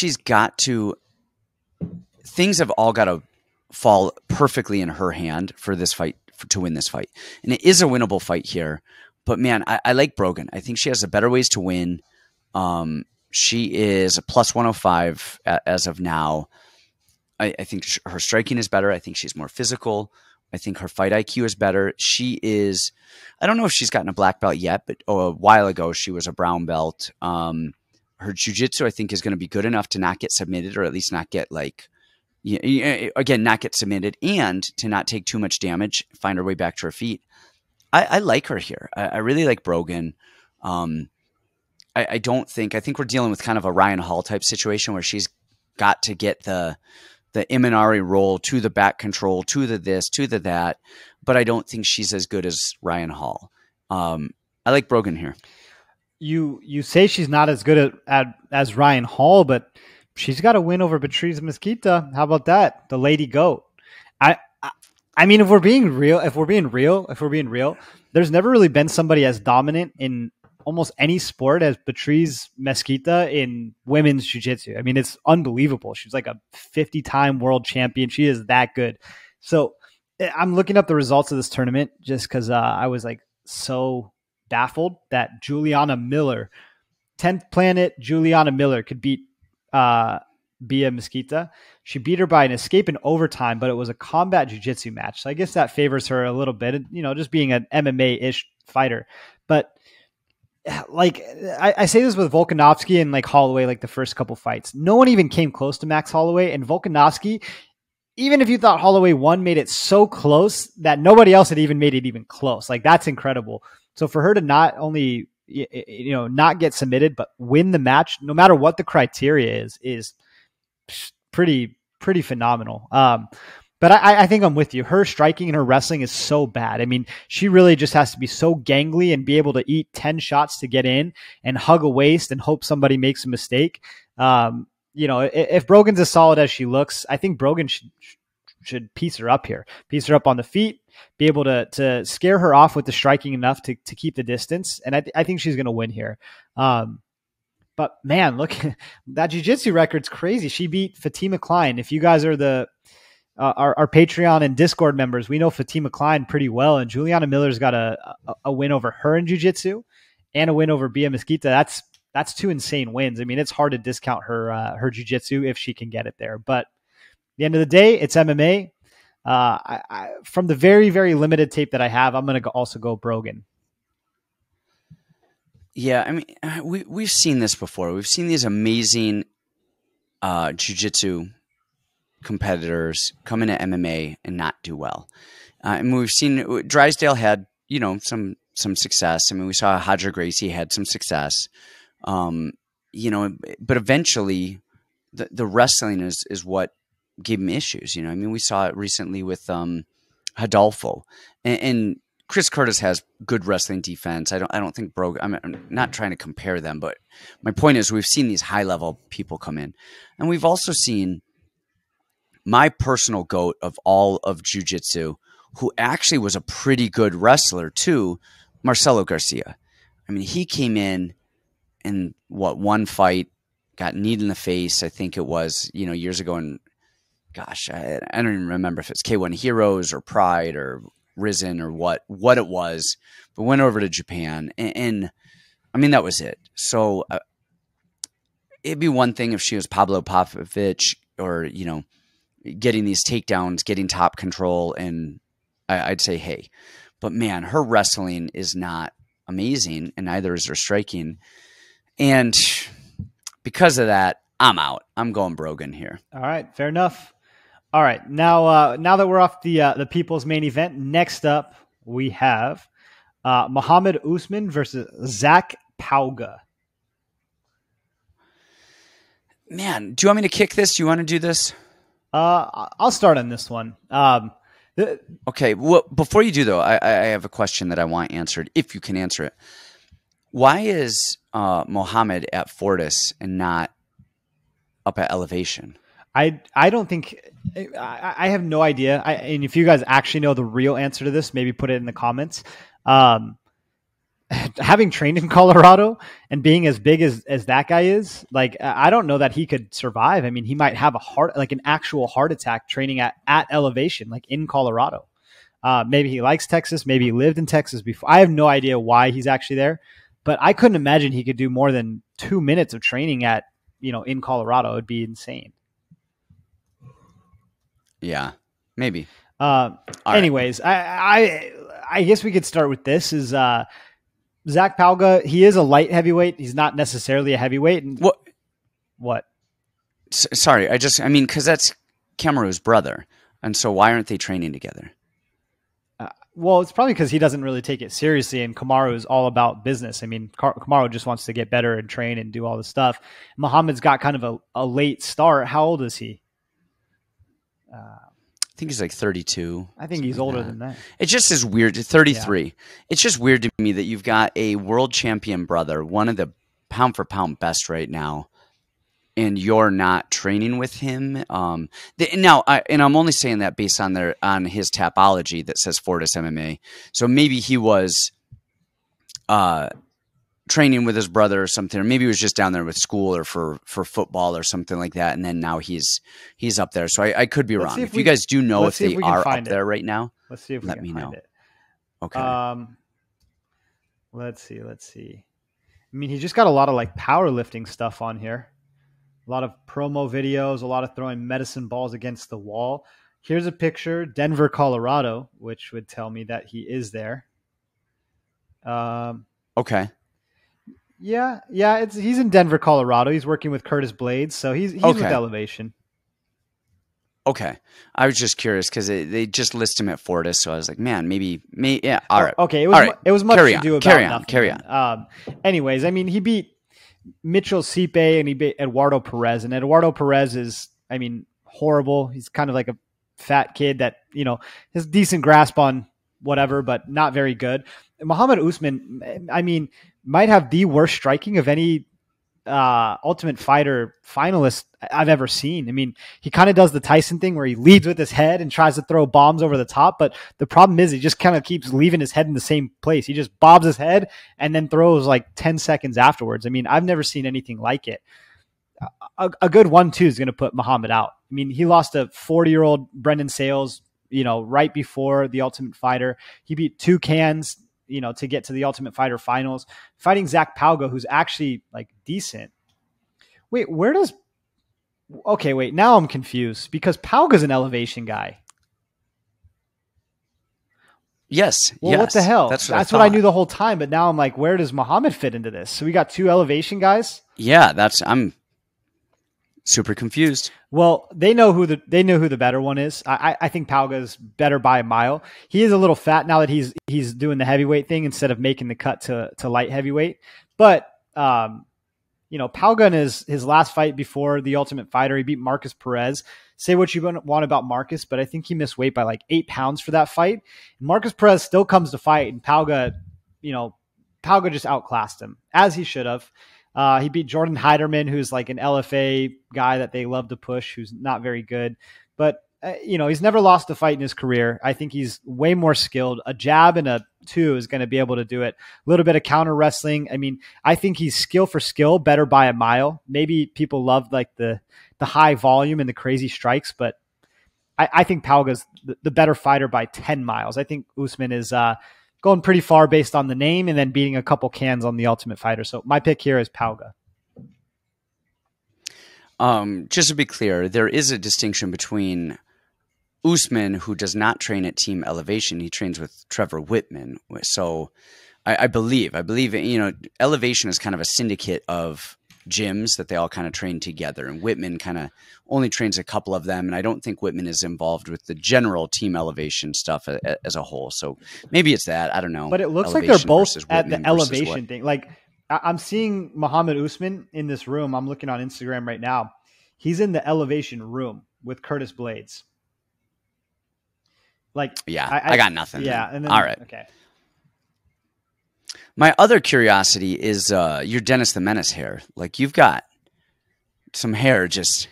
things have all got to fall perfectly in her hand for this fight, to win this fight. And it is a winnable fight here. But man, I like Brogan. I think she has better ways to win. She is a plus 105 as of now. I think her striking is better. I think she's more physical. I think her fight IQ is better. I don't know if she's gotten a black belt yet, but a while ago she was a brown belt. Her jiu-jitsu, I think, is going to be good enough to not get submitted, or at least not get not get submitted, and to not take too much damage, find her way back to her feet. I like her here. I really like Brogan. I think we're dealing with kind of a Ryan Hall type situation where she's got to get the Imanari roll to the back control, to the this, to the that, but I don't think she's as good as Ryan Hall. I like Brogan here. You say she's not as good as Ryan Hall, but she's got a win over Beatriz Mesquita. How about that? The Lady Goat. I mean, if we're being real, there's never really been somebody as dominant in almost any sport as Beatriz Mesquita in women's jiu-jitsu. I mean, it's unbelievable. She's like a 50-time world champion. She is that good. So I'm looking up the results of this tournament just because I was so baffled that Juliana Miller, 10th planet Juliana Miller, could beat Bia Mesquita. She beat her by an escape in overtime, but it was a combat jiu-jitsu match. So I guess that favors her a little bit, just being an MMA-ish fighter. But I say this with Volkanovski and Holloway, the first couple fights. No one even came close to Max Holloway, and Volkanovski, even if you thought Holloway won, made it so close that nobody else had even made it even close. That's incredible. So for her to not only not get submitted, but win the match, no matter what the criteria is pretty phenomenal. But I think I'm with you. Her striking and her wrestling is so bad. I mean, she really just has to be so gangly and be able to eat 10 shots to get in and hug a waist and hope somebody makes a mistake. If Brogan's as solid as she looks, I think Brogan should piece her up here. Piece her up on the feet, be able to scare her off with the striking enough to keep the distance. And I think she's going to win here. But man, look, that jiu-jitsu record's crazy. She beat Fatima Klein. If you guys are our Patreon and Discord members, we know Fatima Klein pretty well, and Juliana Miller's got a win over her in jiu-jitsu and a win over Bia Mesquita. That's two insane wins. I mean, it's hard to discount her jiu-jitsu if she can get it there. But at the end of the day, it's MMA. From the very, very limited tape that I have, I'm going to also go Brogan. Yeah, I mean, we've seen this before. We've seen these amazing jiu-jitsu competitors come into MMA and not do well. And we've seen Drysdale had, some success. I mean, we saw Hodger Gracie had some success, but eventually the wrestling is what gave him issues. I mean, we saw it recently with Hidalgo, and Chris Curtis has good wrestling defense. I don't think I'm not trying to compare them, but my point is we've seen these high level people come in, and we've also seen my personal GOAT of all of jiu-jitsu, who actually was a pretty good wrestler too, Marcelo Garcia. I mean, he came in one fight, got kneed in the face. I think it was, years ago. And gosh, I don't even remember if it's K1 Heroes or Pride or Risen or what it was, but went over to Japan. And I mean, that was it. So it'd be one thing if she was Pablo Popovich or, getting these takedowns, getting top control. And I'd say, hey, but man, her wrestling is not amazing, and neither is her striking. And because of that, I'm out. I'm going Brogan here. All right, fair enough. All right, now that we're off the people's main event, next up we have Muhammad Usman versus Zach Pauga. Man, do you want me to kick this? Do you want to do this? I'll start on this one. Okay. Well, before you do, though, I have a question that I want answered, if you can answer it. Why is Muhammad at Fortis and not up at Elevation? I don't think I have no idea. And if you guys actually know the real answer to this, maybe put it in the comments. Having trained in Colorado and being as big as that guy is, like, I don't know that he could survive. I mean, he might have an actual heart attack training at Elevation, like in Colorado. Maybe he likes Texas. Maybe he lived in Texas before. I have no idea why he's actually there, but I couldn't imagine he could do more than 2 minutes of training at, in Colorado. It'd be insane. Yeah, maybe. Anyways, right. I guess we could start with this is, Zach Pauga, he is a light heavyweight. He's not necessarily a heavyweight. And what? Sorry, because that's Kamaru's brother. And so why aren't they training together? Well, it's probably because he doesn't really take it seriously, and Kamaru is all about business. I mean, Kamaru just wants to get better and train and do all this stuff. Muhammad's got kind of a late start. How old is he? I think he's like 32. I think he's older than that. It just is weird. 33. Yeah. It's just weird to me that you've got a world champion brother, one of the pound for pound best right now, and you're not training with him. I'm only saying that based on his Tapology that says Fortis MMA. So maybe he was training with his brother or something, or maybe he was just down there with school or for football or something like that, and then now he's up there. So I could be wrong. If you guys do know if they are up there right now, let's see if we can find it. Okay. Let's see. I mean, he just got a lot of like powerlifting stuff on here. A lot of promo videos, a lot of throwing medicine balls against the wall. Here's a picture, Denver, Colorado, which would tell me that he is there. Okay. Yeah. He's in Denver, Colorado. He's working with Curtis Blades, so he's okay. with Elevation. Okay, I was just curious because they just list him at Fortis, so I was like, man, maybe, yeah. All right. Okay, it was much to do about nothing. Carry on. Anyways, I mean, he beat Mitchell Sipe and he beat Eduardo Perez, and Eduardo Perez is, I mean, horrible. He's kind of like a fat kid that has decent grasp on whatever, but not very good. Muhammad Usman, I mean, might have the worst striking of any Ultimate Fighter finalist I've ever seen. I mean, he kind of does the Tyson thing where he leads with his head and tries to throw bombs over the top, but the problem is he just kind of keeps leaving his head in the same place. He just bobs his head and then throws like 10 seconds afterwards. I mean, I've never seen anything like it. A good 1-2 is going to put Muhammad out. I mean, he lost a 40-year-old Brendan Sales, right before the Ultimate Fighter. He beat two cans, to get to the Ultimate Fighter finals, fighting Zach Pauga, who's actually like decent. Wait, now I'm confused because Pauga's an Elevation guy. Yes. Well, what the hell? That's what I knew the whole time, but now I'm like, where does Muhammad fit into this? So we got two Elevation guys? Yeah, Super confused. Well, they know who the better one is. I think Pauga's better by a mile. He is a little fat now that he's doing the heavyweight thing instead of making the cut to light heavyweight. But Pauga in his last fight before the Ultimate Fighter, he beat Marcus Perez. Say what you want about Marcus, but I think he missed weight by like 8 pounds for that fight. Marcus Perez still comes to fight, and Pauga just outclassed him, as he should have. He beat Jordan Heiderman, who's like an LFA guy that they love to push, who's not very good. But, he's never lost a fight in his career. I think he's way more skilled. A jab and a 2 is going to be able to do it. A little bit of counter wrestling. I mean, I think he's skill for skill better by a mile. Maybe people love like the high volume and the crazy strikes, but I think Pauga's the better fighter by 10 miles. I think Usman is going pretty far based on the name and then beating a couple cans on the Ultimate Fighter. So my pick here is Pauga. Just to be clear, there is a distinction between Usman, who does not train at Team Elevation. He trains with Trevor Whitman. So I believe, Elevation is kind of a syndicate of gyms that they all kind of train together. And Whitman kind of only trains a couple of them. And I don't think Whitman is involved with the general Team Elevation stuff as a whole. So maybe it's that. I don't know. But it looks like they're both at the Elevation thing. Like I'm seeing Muhammad Usman in this room. I'm looking on Instagram right now. He's in the Elevation room with Curtis Blades. Like, yeah, I got nothing. Yeah. And then, all right. Okay. My other curiosity is your Dennis the Menace hair. Like, you've got some hair just...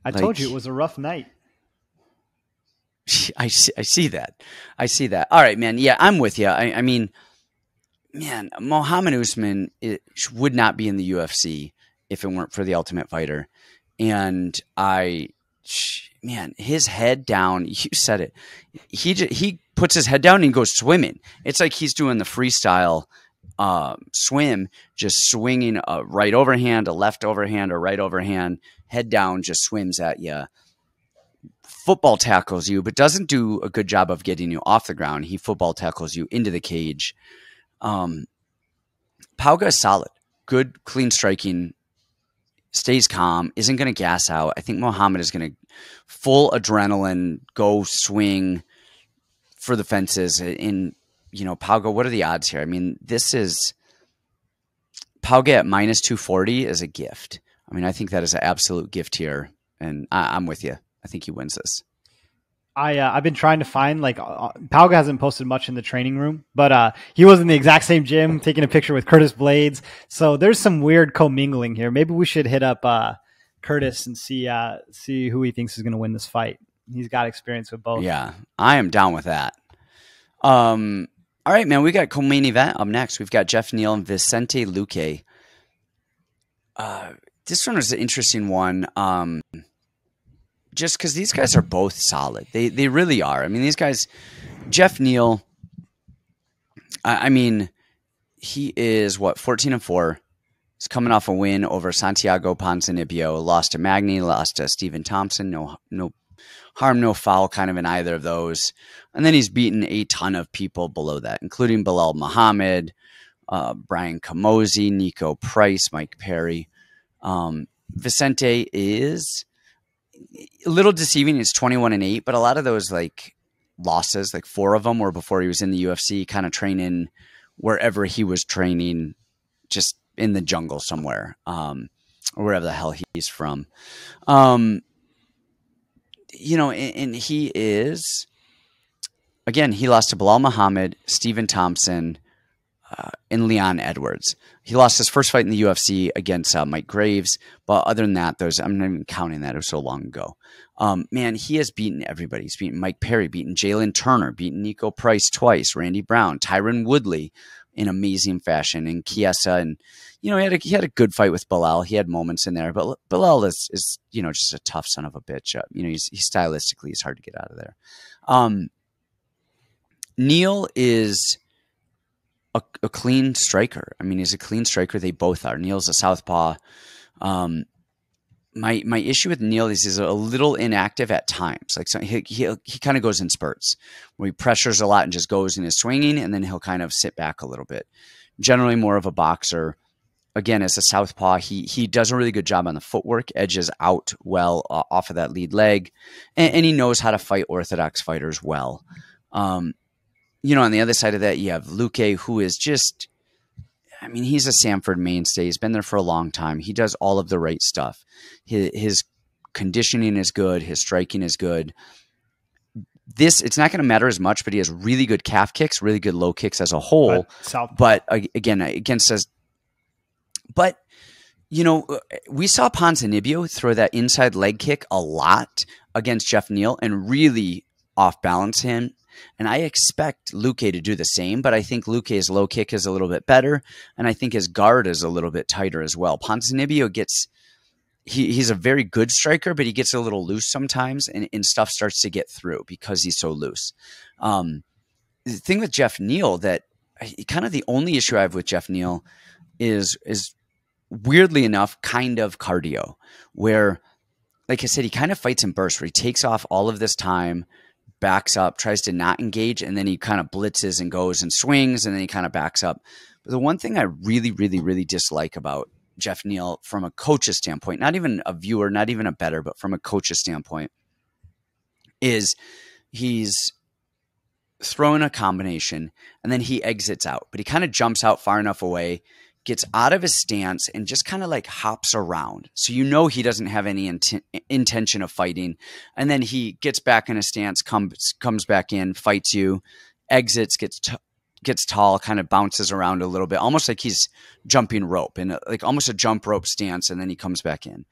I told you it was a rough night. I see that. I see that. All right, man. Yeah, I'm with you. I mean, man, Muhammad Usman would not be in the UFC if it weren't for the Ultimate Fighter. And man, his head down, you said it. He puts his head down and he goes swimming. It's like he's doing the freestyle swim, just swinging a right overhand, a left overhand, a right overhand, head down, just swims at you. Football tackles you, but doesn't do a good job of getting you off the ground. He football tackles you into the cage. Pauga is solid, good, clean striking, stays calm, isn't going to gas out. I think Muhammad is going to full adrenaline, go swing for the fences. In Pauga, what are the odds here? I mean, this is Pauga at minus 240 is a gift. I mean, I think that is an absolute gift here, and I'm with you. I think he wins this. I've been trying to find, like, Pauga hasn't posted much in the training room, but he was in the exact same gym taking a picture with Curtis Blades. So there's some weird commingling here. Maybe we should hit up Curtis and see who he thinks is going to win this fight. He's got experience with both. Yeah, I am down with that. All right, man, we got co-main event up next. We've got Jeff Neal and Vicente Luque. This one is an interesting one. Just because these guys are both solid. They really are. I mean, these guys, Jeff Neal, I mean, he is, 14-4. He's coming off a win over Santiago Ponzinibbio, lost to Magny, lost to Stephen Thompson. No harm, no foul kind of in either of those. And then he's beaten a ton of people below that, including Bilal Muhammad, Brian Camozzi, Nico Price, Mike Perry. Vicente is a little deceiving. It's 21-8, but a lot of those losses, 4 of them were before he was in the UFC, kind of training wherever he was training, just in the jungle somewhere, or wherever the hell he's from. And he is, again, he lost to Bilal Muhammad, Stephen Thompson, and Leon Edwards. He lost his first fight in the UFC against Mike Graves, but other than that, I'm not even counting that. It was so long ago. Man, he has beaten everybody. He's beaten Mike Perry, beaten Jalen Turner, beaten Nico Price twice, Randy Brown, Tyron Woodley in amazing fashion, and Chiesa. And, he had a good fight with Bilal. He had moments in there, but Bilal is just a tough son of a bitch. He's stylistically, he's hard to get out of there. Neal is a clean striker. I mean, he's a clean striker. They both are. Neal's a southpaw. My issue with Neal is he's a little inactive at times. Like, so he kind of goes in spurts where he pressures a lot and just goes and is swinging, and then he'll kind of sit back a little bit. Generally more of a boxer. again, as a southpaw, he does a really good job on the footwork, edges out well off of that lead leg, and he knows how to fight orthodox fighters well. On the other side of that, you have Luque, who is just, I mean, he's a Sanford mainstay. He's been there for a long time. He does all of the right stuff. His conditioning is good. His striking is good. It's not going to matter as much, but he has really good calf kicks, really good low kicks as a whole. But again, against us. But, we saw Ponzinibbio throw that inside leg kick a lot against Geoff Neal and really off-balance him. And I expect Luque to do the same, but I think Luque's low kick is a little bit better, and I think his guard is a little bit tighter as well. Ponzinibbio he's a very good striker, but he gets a little loose sometimes, and stuff starts to get through because he's so loose. The thing with Geoff Neal that kind of the only issue I have with Geoff Neal is weirdly enough kind of cardio, where, like I said, he kind of fights in bursts where he takes off all of this time, backs up, tries to not engage, and then he kind of blitzes and goes and swings, and then he kind of backs up. But the one thing I really, really, really dislike about Geoff Neal from a coach's standpoint, not even a viewer, not even a bettor, but from a coach's standpoint, is he's throwing a combination and then he exits out, but he kind of jumps out far enough away, gets out of his stance, and just kind of like hops around. So he doesn't have any intention of fighting. And then he gets back in his stance, comes back in, fights you, exits, gets tall, kind of bounces around a little bit, almost like he's jumping rope, and like almost a jump rope stance, and then he comes back in.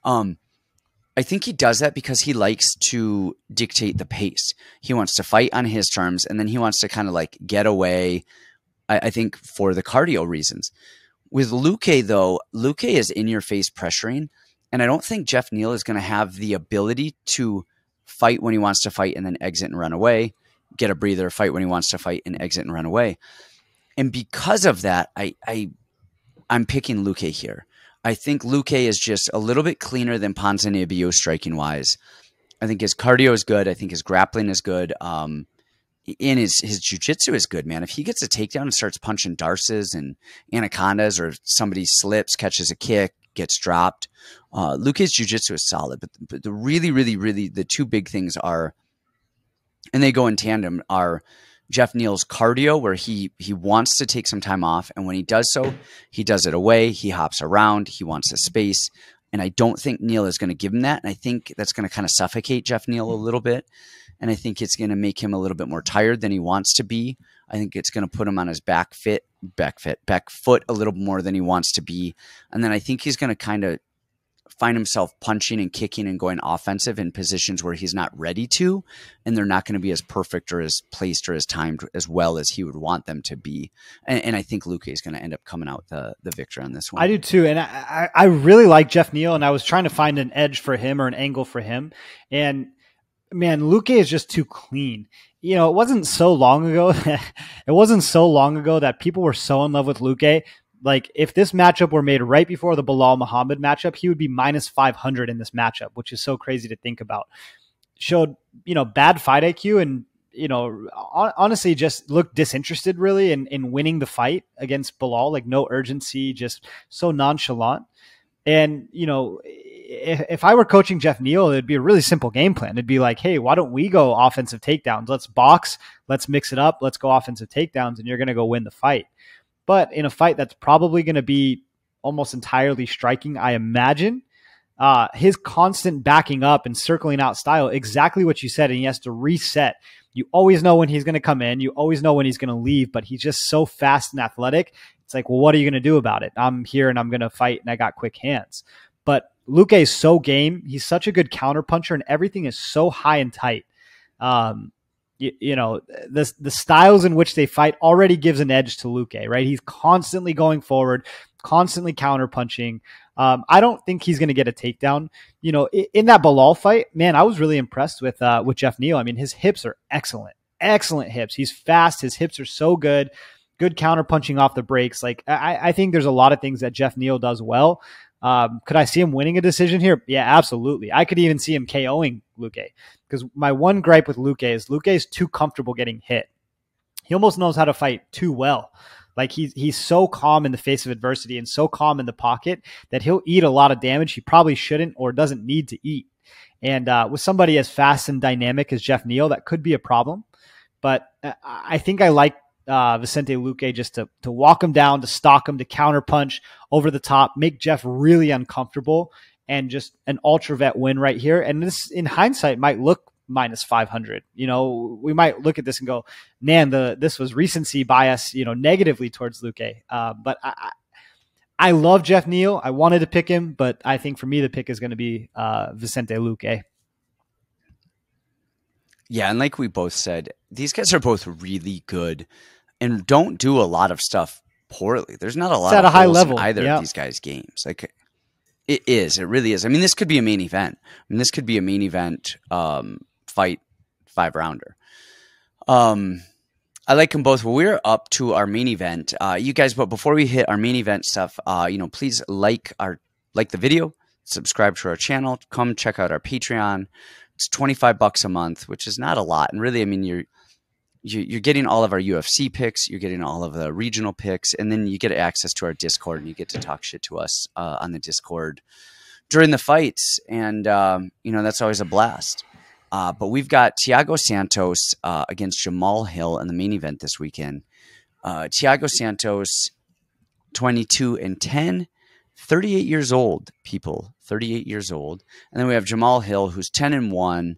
I think he does that because he likes to dictate the pace. He wants to fight on his terms, and then he wants to kind of like get away, I think, for the cardio reasons. With Luque, though, Luque is in your face pressuring, and I don't think Geoff Neal is going to have the ability to fight when he wants to fight and then exit and run away, get a breather, fight when he wants to fight and exit and run away. And because of that, I'm picking Luque here. I think Luque is just a little bit cleaner than Ponzinibbio striking wise. I think his cardio is good. I think his grappling is good. And his jiu-jitsu is good, man. If he gets a takedown and starts punching darces and anacondas, or somebody slips, catches a kick, gets dropped, Luque's jiu-jitsu is solid. But the really, really, really, the two big things are, and they go in tandem, are Geoff Neal's cardio, where he wants to take some time off, and when he does so, he does it away. He hops around. He wants a space, and I don't think Neal is going to give him that, and I think that's going to kind of suffocate Geoff Neal a little bit, and I think it's going to make him a little bit more tired than he wants to be. I think it's going to put him on his back foot a little more than he wants to be, and then I think he's going to kind of find himself punching and kicking and going offensive in positions where he's not ready to, and they're not going to be as perfect or as placed or as timed as well as he would want them to be. And I think Luque is going to end up coming out the victor on this one. I do too. And I really like Geoff Neal, and I was trying to find an edge for him or an angle for him. And man, Luque is just too clean. It wasn't so long ago. That people were so in love with Luque. Like, if this matchup were made right before the Bilal Muhammad matchup, he would be minus 500 in this matchup, which is so crazy to think about. Showed, bad fight IQ, and, honestly just looked disinterested really in winning the fight against Bilal. Like, no urgency, just so nonchalant. And, if I were coaching Geoff Neal, it'd be a really simple game plan. It'd be like, hey, why don't we go offensive takedowns? Let's box, let's mix it up, let's go offensive takedowns, and you're going to go win the fight. But in a fight that's probably going to be almost entirely striking, I imagine, his constant backing up and circling out style, exactly what you said, and he has to reset. You always know when he's going to come in. You always know when he's going to leave, but he's just so fast and athletic. It's like, well, what are you going to do about it? I'm here and I'm going to fight, and I got quick hands. But Luque is so game. He's such a good counterpuncher, and everything is so high and tight. The styles in which they fight already gives an edge to Luque, right? He's constantly going forward, constantly counterpunching. I don't think he's going to get a takedown. In that Bilal fight, man, I was really impressed with Geoff Neal. I mean, his hips are excellent hips. He's fast. His hips are so good counterpunching off the breaks. Like, I think there's a lot of things that Geoff Neal does well. Could I see him winning a decision here? Yeah, absolutely. I could even see him KOing Luque, because my one gripe with Luque is too comfortable getting hit. He almost knows how to fight too well. Like he's so calm in the face of adversity and so calm in the pocket that he'll eat a lot of damage he probably shouldn't or doesn't need to eat. And with somebody as fast and dynamic as Jeff Neal, that could be a problem. But I think I like Vicente Luque just to walk him down, to stalk him, to counterpunch over the top, make Jeff really uncomfortable, and just an ultra vet win right here. And this, in hindsight, might look minus 500. You know, we might look at this and go, man, this was recency bias, you know, negatively towards Luque. But I love Jeff Neal. I wanted to pick him, but I think for me, the pick is going to be Vicente Luque. Yeah, and like we both said, these guys are both really good and don't do a lot of stuff poorly. There's not a lot of high level in either of these guys' games. Like it really is. I mean, this could be a main event. I mean, this could be a main event fight, 5-rounder. I like them both. Well, we're up to our main event. You guys, but before we hit our main event stuff, please like the video, subscribe to our channel, come check out our Patreon. It's $25 a month, which is not a lot. And really, I mean, you're getting all of our UFC picks, you're getting all of the regional picks, and then you get access to our Discord, and you get to talk shit to us on the Discord during the fights. And, that's always a blast. But we've got Thiago Santos against Jamahal Hill in the main event this weekend. Thiago Santos, 22-10. 38 years old, people. 38 years old. And then we have Jamahal Hill, who's 10-1.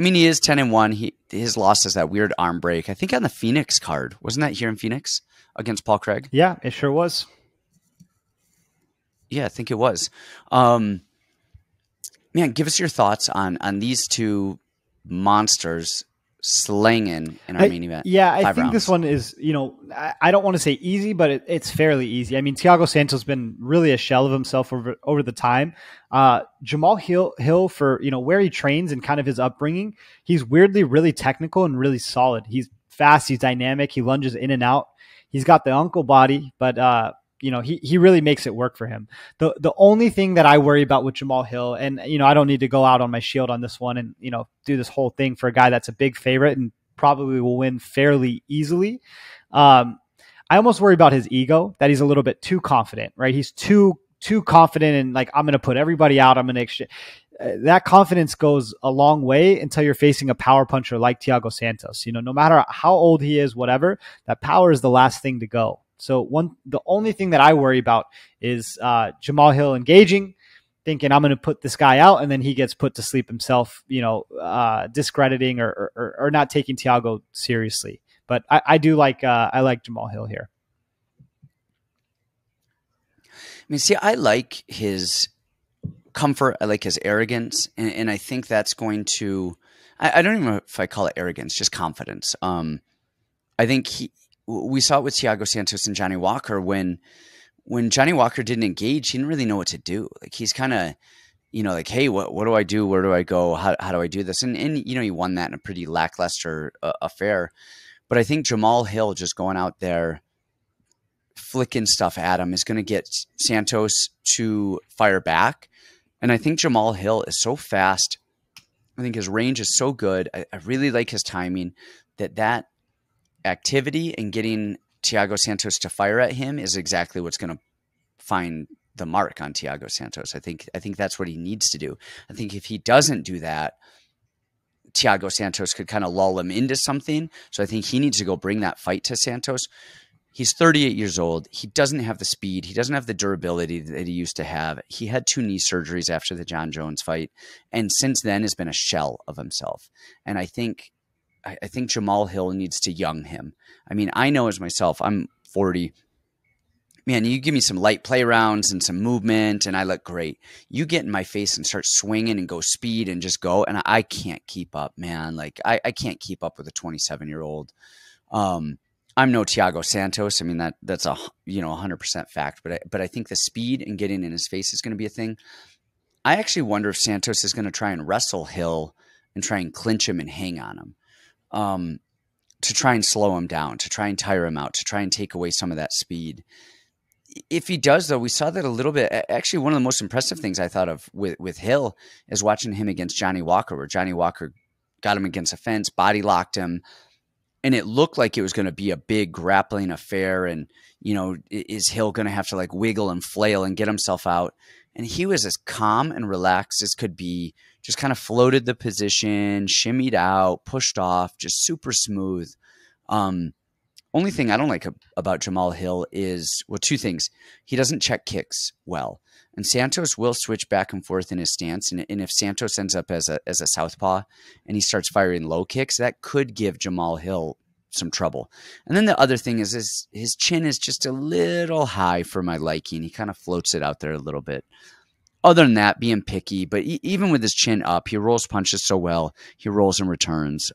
He is 10-1. His loss is that weird arm break. I think on the Phoenix card. Wasn't that here in Phoenix against Paul Craig? Yeah, it sure was. Yeah, I think it was. Man, give us your thoughts on these two monsters slanging in our main event. Yeah, I think this one is, I don't want to say easy, but it's fairly easy. I mean, Thiago Santos has been really a shell of himself over the time. Jamahal Hill for, where he trains and kind of his upbringing, he's weirdly really technical and really solid. He's fast, he's dynamic, he lunges in and out. He's got the uncle body, but he really makes it work for him. The only thing that I worry about with Jamahal Hill, and, I don't need to go out on my shield on this one and, do this whole thing for a guy that's a big favorite and probably will win fairly easily. I almost worry about his ego, that he's a little bit too confident, right? He's too confident and like, I'm going to put everybody out. I'm going to exchange. That confidence goes a long way until you're facing a power puncher like Thiago Santos. No matter how old he is, whatever, that power is the last thing to go. So the only thing that I worry about is Jamahal Hill engaging, thinking I'm going to put this guy out, and then he gets put to sleep himself, discrediting or not taking Thiago seriously. But I do like Jamahal Hill here. I like his comfort. I like his arrogance, and I think that's going to. I don't even know if I call it arrogance, just confidence. I think we saw it with Thiago Santos and Johnny Walker when Johnny Walker didn't engage, he didn't really know what to do. Like he's kind of, like, hey, what do I do? Where do I go? How do I do this? And he won that in a pretty lackluster affair. But I think Jamahal Hill just going out there, flicking stuff at him is going to get Santos to fire back. And I think Jamahal Hill is so fast. I think his range is so good. I really like his timing that activity and getting Thiago Santos to fire at him is exactly what's going to find the mark on Thiago Santos. I think that's what he needs to do. I think if he doesn't do that, Thiago Santos could kind of lull him into something. So I think he needs to go bring that fight to Santos. He's 38 years old. He doesn't have the speed. He doesn't have the durability that he used to have. He had 2 knee surgeries after the John Jones fight, and since then has been a shell of himself. And I think Jamahal Hill needs to young him. I mean, I know as myself, I'm 40. Man, you give me some light play rounds and some movement and I look great. You get in my face and start swinging and go speed and just go. And I can't keep up, man. Like I can't keep up with a 27-year-old. I'm no Thiago Santos. I mean, that's a 100% fact, but I think the speed and getting in his face is going to be a thing. I actually wonder if Santos is going to try and wrestle Hill and try and clinch him and hang on him. To try and slow him down, to try and tire him out, to try and take away some of that speed. If he does, though, we saw that a little bit. Actually, one of the most impressive things I thought of with Hill is watching him against Johnny Walker, where Johnny Walker got him against a fence, body locked him, and it looked like it was going to be a big grappling affair. And, you know, is Hill going to have to like wiggle and flail and get himself out? And he was as calm and relaxed as could be, just kind of floated the position, shimmied out, pushed off, just super smooth. Only thing I don't like about Jamahal Hill is, well, two things. He doesn't check kicks well. And Santos will switch back and forth in his stance. And if Santos ends up as a southpaw and he starts firing low kicks, that could give Jamahal Hill some trouble. And then the other thing is his chin is just a little high for my liking. He kind of floats it out there a little bit. Other than that, being picky, but even with his chin up, he rolls punches so well. He rolls and returns.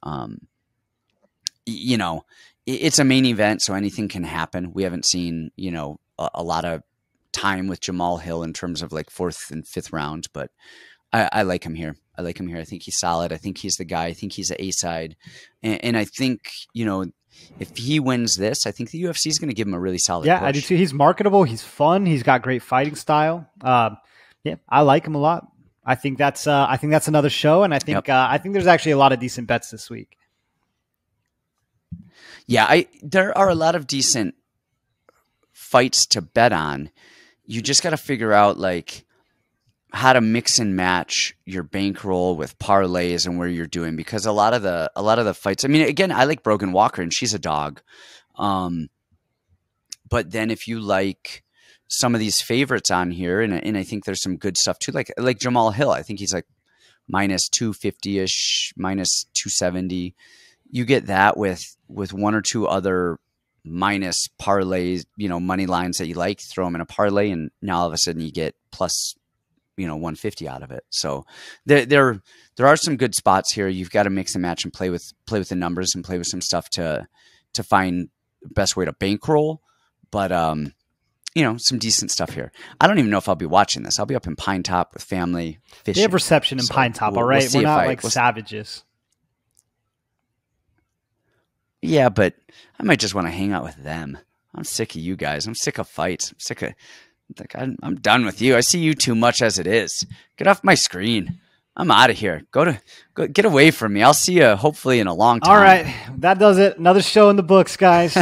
You know, it's a main event, so anything can happen. We haven't seen, you know, a lot of time with Jamahal Hill in terms of like 4th and 5th rounds, but I like him here. I like him here. I think he's solid. I think he's the guy. I think he's an A-side. And I think, you know, if he wins this, I think the UFC is going to give him a really solid push. I do too. He's marketable. He's fun. He's got great fighting style. Yeah, I like him a lot. I think that's another show, and I think I think there's actually a lot of decent bets this week. Yeah, there are a lot of decent fights to bet on. You just got to figure out like how to mix and match your bankroll with parlays and where you're doing, because a lot of the fights. I mean, again, I like Brogan Walker, and she's a dog. But then if you like some of these favorites on here, and I think there's some good stuff too, like Jamahal Hill. I think he's like minus 250-ish, minus 270. You get that with one or two other minus parlays, you know, money lines that you like, throw them in a parlay, and now all of a sudden you get plus, you know, 150 out of it. So there are some good spots here. You've got to mix and match and play with the numbers and play with some stuff to find the best way to bankroll. But you know, some decent stuff here. I don't even know if I'll be watching this. I'll be up in Pine Top with family fishing. They have reception in Pine Top, all right? We're not like savages. Yeah, but I might just want to hang out with them. I'm sick of you guys. I'm sick of fights. I'm sick of, like, I'm done with you. I see you too much as it is. Get off my screen. I'm out of here. Go get away from me. I'll see you hopefully in a long time. All right. That does it. Another show in the books, guys.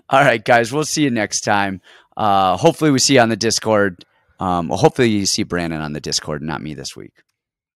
All right, guys. We'll see you next time. Hopefully we see you on the Discord. Hopefully you see Brandon on the Discord, not me this week.